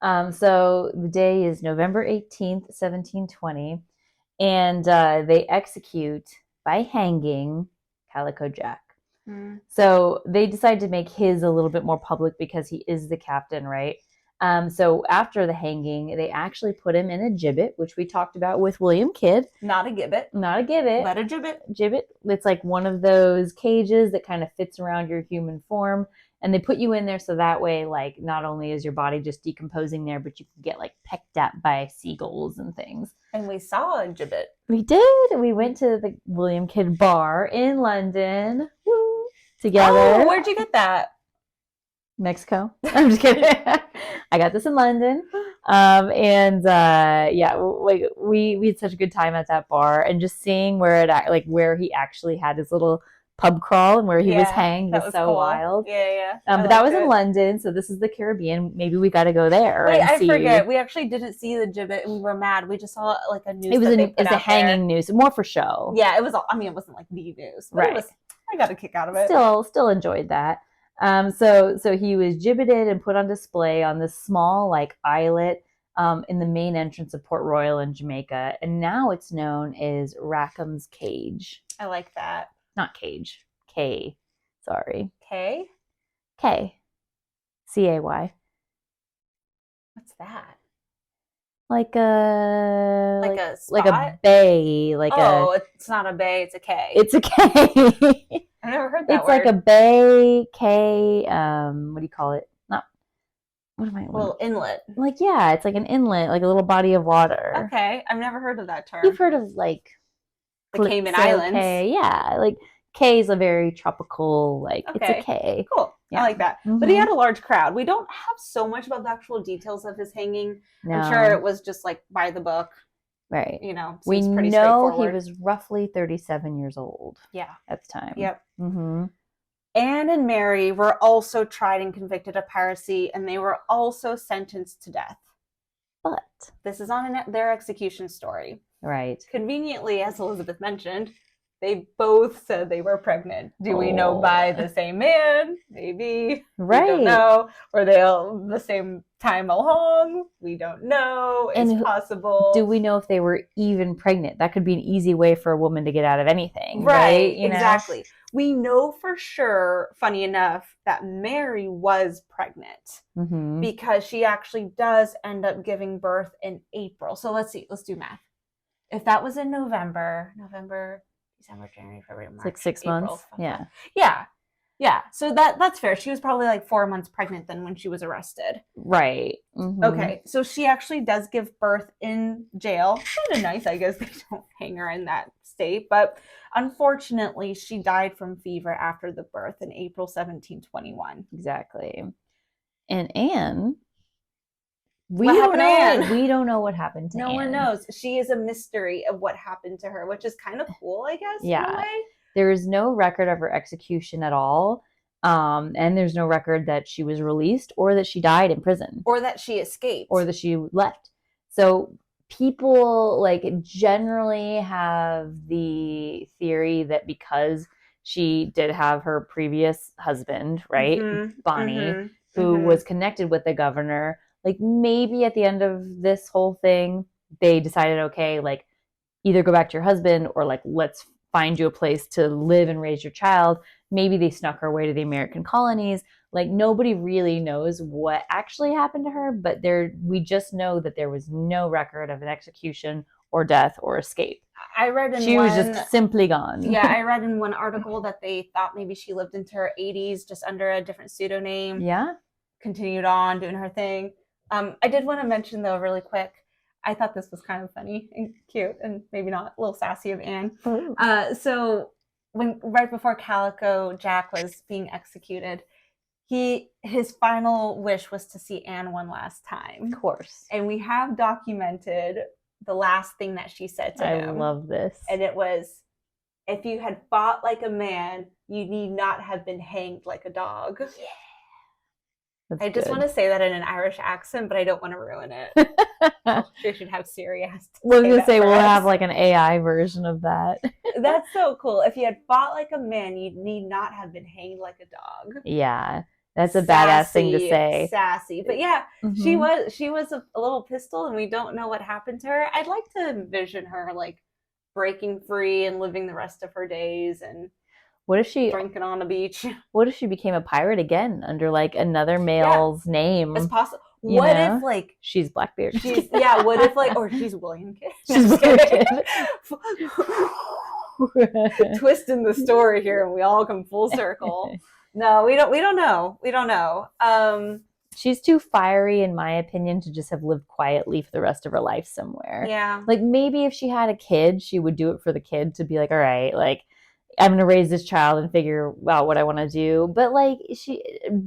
So the day is November 18th, 1720, and they execute by hanging Calico Jack. So they decide to make his a little bit more public because he is the captain, right? So after the hanging, they actually put him in a gibbet, which we talked about with William Kidd. Not a gibbet. Not a gibbet. But a gibbet. Gibbet. It's like one of those cages that kind of fits around your human form. And they put you in there so that way, like, not only is your body just decomposing there, but you can get, like, pecked at by seagulls and things. And we saw a gibbet. We did. We went to the William Kidd bar in London. Woo, together. Oh, where'd you get that? Mexico. I'm just kidding. I got this in London. Yeah, like we had such a good time at that bar, and just seeing where he actually had his little pub crawl and where he was hanged was so cool. Wild. Yeah. But that was in London, so this is the Caribbean. Maybe we got to go there. Wait, I forget. We actually didn't see the gibbet, and we were mad. We just saw like a news. It was a hanging news, more for show. Yeah, it was. I mean, it wasn't like the news, but right? I got a kick out of it. Still enjoyed that. So he was gibbeted and put on display on this small like islet in the main entrance of Port Royal in Jamaica, and now it's known as Rackham's Cage. I like that. Not cage. K. Sorry. K? K. C-A-Y. What's that? Like a spot? like a bay. It's not a bay, it's a K. It's a K. I've never heard that It's word. like a bay, K, what do you call it? What am I? Little inlet. Like, yeah, it's like an inlet, like a little body of water. Okay, I've never heard of that term. You've heard of like the Cayman Islands. K. Yeah, like K is a very tropical, like it's a K. Cool. Yeah. I like that. But he had a large crowd. We don't have so much about the actual details of his hanging. No. I'm sure it was just like by the book. Right. We know he was roughly 37 years old. Yeah. At the time. Yep. Anne and Mary were also tried and convicted of piracy, and they were also sentenced to death. But this is on their execution story. Right. Conveniently, as Elizabeth mentioned, they both said they were pregnant. Do we know by the same man? Maybe. Right. We don't know. Were they all the same time along? We don't know. It's possible. Do we know if they were even pregnant? That could be an easy way for a woman to get out of anything. Right. Exactly. We know for sure, funny enough, that Mary was pregnant because she actually does end up giving birth in April. So let's see. Let's do math. If that was in November, December, January, February, March. It's like 6 months. Yeah. Yeah. So that's fair. She was probably like 4 months pregnant then when she was arrested. Right. Okay. So she actually does give birth in jail. Kind of nice, I guess they don't hang her in that state. But unfortunately, she died from fever after the birth in April 1721. Exactly. And Anne... We don't know what happened to Anne. No one knows. She is a mystery of what happened to her, which is kind of cool, I guess, in a way. There is no record of her execution at all. And there's no record that she was released or that she died in prison. Or that she escaped. Or that she left. So people like generally have the theory that because she did have her previous husband, right? Bonny, who was connected with the governor, like maybe at the end of this whole thing, they decided, okay, like either go back to your husband or like, let's find you a place to live and raise your child. Maybe they snuck her away to the American colonies. Like nobody really knows what actually happened to her, but we just know that there was no record of an execution or death or escape. I read she was just simply gone. Yeah, I read in one article that they thought maybe she lived into her 80s just under a different pseudonym. Yeah. Continued on doing her thing. I did want to mention though, really quick, I thought this was kind of funny and cute and maybe not a little sassy of Anne. So right before Calico Jack was being executed, his final wish was to see Anne one last time. Of course. And we have documented the last thing that she said to him. I love this. And it was, if you had fought like a man, you need not have been hanged like a dog. Yeah. I just want to say that in an Irish accent, but I don't want to ruin it. She should have Siri ask. I was going to say, we'll have like an AI version of that. That's so cool. If you had fought like a man, you need not have been hanged like a dog. Yeah. That's a badass thing to say. Sassy. But yeah, she was a little pistol and we don't know what happened to her. I'd like to envision her like breaking free and living the rest of her days and what if she drinking on the beach? What if she became a pirate again under like another male's name? It's possible. What if like she's Blackbeard? What if like, or she's William Kidd? She's William Kidd. Twisting the story here, and we all come full circle. No, we don't know. We don't know. She's too fiery, in my opinion, to just have lived quietly for the rest of her life somewhere. Yeah. Like maybe if she had a kid, she would do it for the kid to be like, all right, like I'm going to raise this child and figure out what I want to do. But like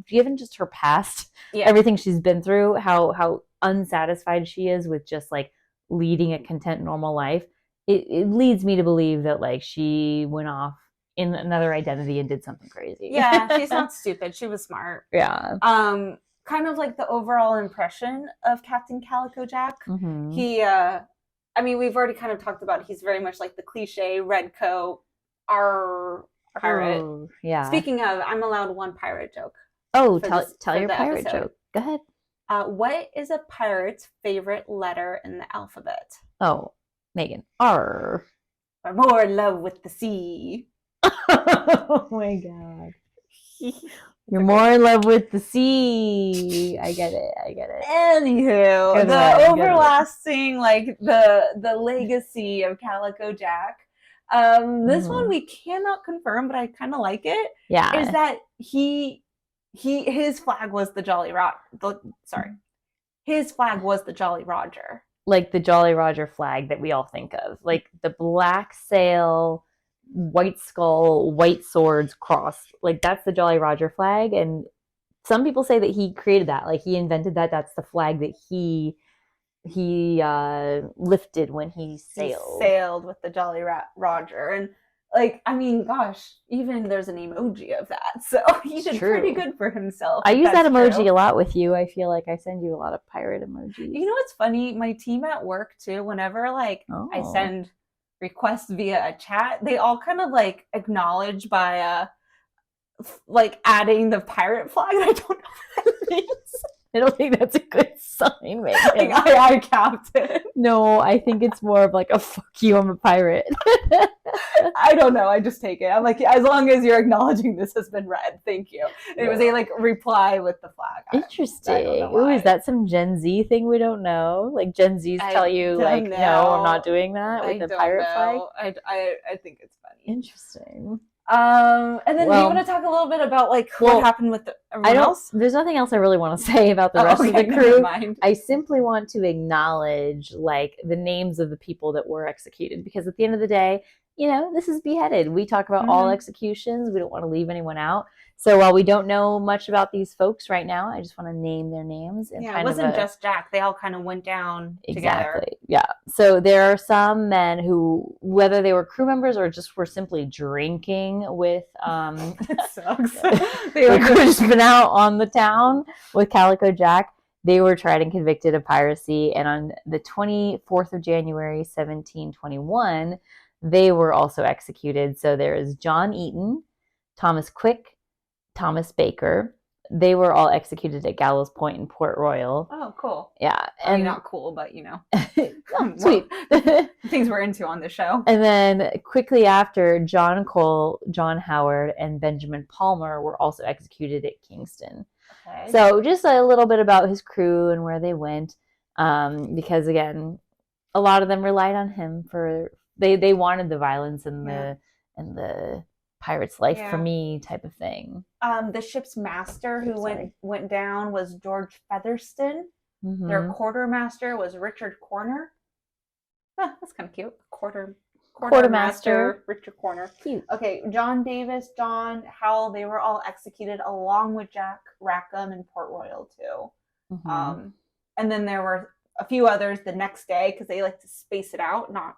given just her past, everything she's been through, how unsatisfied she is with just like leading a content, normal life, it leads me to believe that like she went off in another identity and did something crazy. Yeah, she's not stupid. She was smart. Yeah. Kind of like the overall impression of Captain Calico Jack. Mm-hmm. We've already kind of talked about he's very much like the cliche red coat, our pirate. Oh, yeah. Speaking of, I'm allowed one pirate joke. Oh, tell your pirate joke. Go ahead. What is a pirate's favorite letter in the alphabet? Oh, Megan. R. We're more in love with the sea. Oh my god. You're more in love with the sea. I get it. Anywho, the overlasting, like the legacy of Calico Jack. This one we cannot confirm, but I kind of like it. Yeah, is that his flag was the his flag was the Jolly Roger, like the Jolly Roger flag that we all think of, like the black sail, white skull, white swords, cross. Like that's the Jolly Roger flag, and some people say that he created that, like he invented that. That's the flag that he lifted when he sailed with the Jolly Roger. And like, I mean, gosh, even there's an emoji of that, so he did pretty good for himself. I use that emoji a lot with you. I feel like I send you a lot of pirate emojis. You know what's funny? My team at work too, whenever like I send requests via a chat, they all kind of like acknowledge by like adding the pirate flag. I don't know what that means. I don't think that's a good sign, Megan. Like, I captain. No, I think it's more of like a fuck you, I'm a pirate. I don't know. I just take it. I'm like, as long as you're acknowledging this has been read, thank you. It was a like reply with the flag. Interesting. Ooh, is that some Gen Z thing we don't know? Like Gen Zs tell you like, no, I'm not doing that with the pirate flag? I think it's funny. Interesting. And then do you want to talk a little bit about like what happened with everyone else? There's nothing else I really want to say about the rest of the crew. I simply want to acknowledge like the names of the people that were executed, because at the end of the day, you know, this is beheaded. We talk about all executions. We don't want to leave anyone out. So while we don't know much about these folks right now, I just want to name their names. And it wasn't just Jack. They all kind of went down together. Yeah. So there are some men who, whether they were crew members or just were simply drinking with, it sucks. They were just been out on the town with Calico Jack. They were tried and convicted of piracy. And on the 24th of January, 1721, they were also executed. So there is John Eaton, Thomas Quick, Thomas Baker, they were all executed at Gallows Point in Port Royal. Oh, cool. Yeah. I mean, not cool, but oh, sweet. Things we're into on the show. And then quickly after, John Cole, John Howard, and Benjamin Palmer were also executed at Kingston. Okay. So just a little bit about his crew and where they went, because again, a lot of them relied on him for they wanted the violence and the pirate's life for me type of thing. The ship's master who went down was George Featherston. Mm-hmm. Their quartermaster was Richard Corner. That's kind of cute. Quartermaster Richard Corner. Cute. Okay, John Davis, John Howell, they were all executed along with Jack Rackham in Port Royal too. Mm-hmm. And then there were a few others the next day because they like to space it out, not,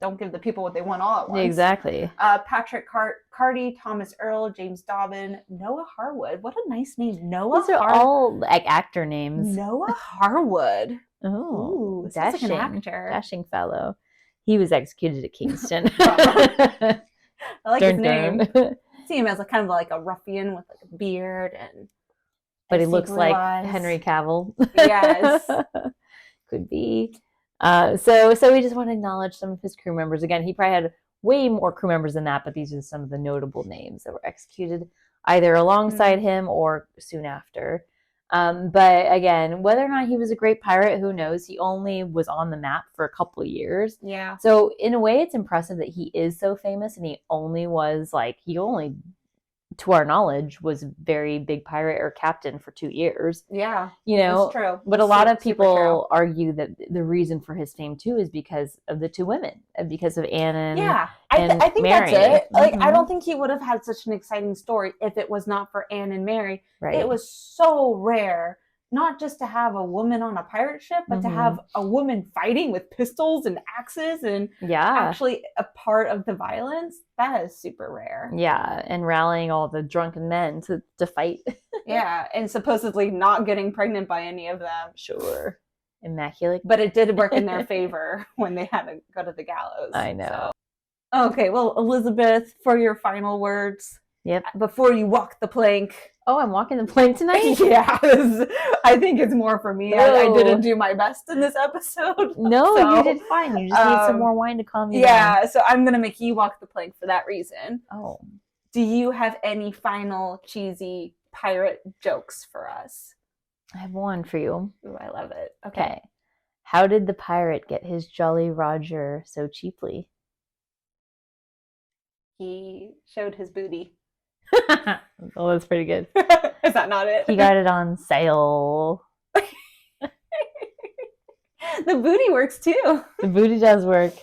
don't give the people what they want all at once. Exactly. Patrick Carty, Thomas Earl, James Dobbin, Noah Harwood. What a nice name. Noah These are all like actor names. Noah Harwood. Oh, dashing, like an actor. Dashing fellow. He was executed at Kingston. I like his name. See him as kind of like a ruffian with like a beard but he looks like Henry Cavill. Yes. Could be. So we just want to acknowledge some of his crew members. Again, he probably had way more crew members than that, but these are some of the notable names that were executed either alongside him or soon after. But again, whether or not he was a great pirate, who knows? He only was on the map for a couple of years. Yeah. So in a way, it's impressive that he is so famous, and he only, to our knowledge, was very big pirate or captain for 2 years. Yeah, that's true. But a lot of people argue that the reason for his fame too is because of the two women, because of Anne and I think Mary. That's it. Like, I don't think he would have had such an exciting story if it was not for Anne and Mary. Right. It was so rare, not just to have a woman on a pirate ship, but to have a woman fighting with pistols and axes and actually a part of the violence. That is super rare. Yeah, and rallying all the drunken men to fight. Yeah, and supposedly not getting pregnant by any of them. Sure. Immaculate. But it did work in their favor when they had to go to the gallows. I know. So. Okay, well, Elizabeth, for your final words. Yep. Before you walk the plank. Oh, I'm walking the plank tonight? Yeah, I think it's more for me. I didn't do my best in this episode. No, you did fine. You just need some more wine to calm you down. Yeah, so I'm going to make you walk the plank for that reason. Oh. Do you have any final cheesy pirate jokes for us? I have one for you. Ooh, I love it. Okay. How did the pirate get his Jolly Roger so cheaply? He showed his booty. Oh, that's pretty good. Is that not it? He got it on sale. The booty works too. The booty does work.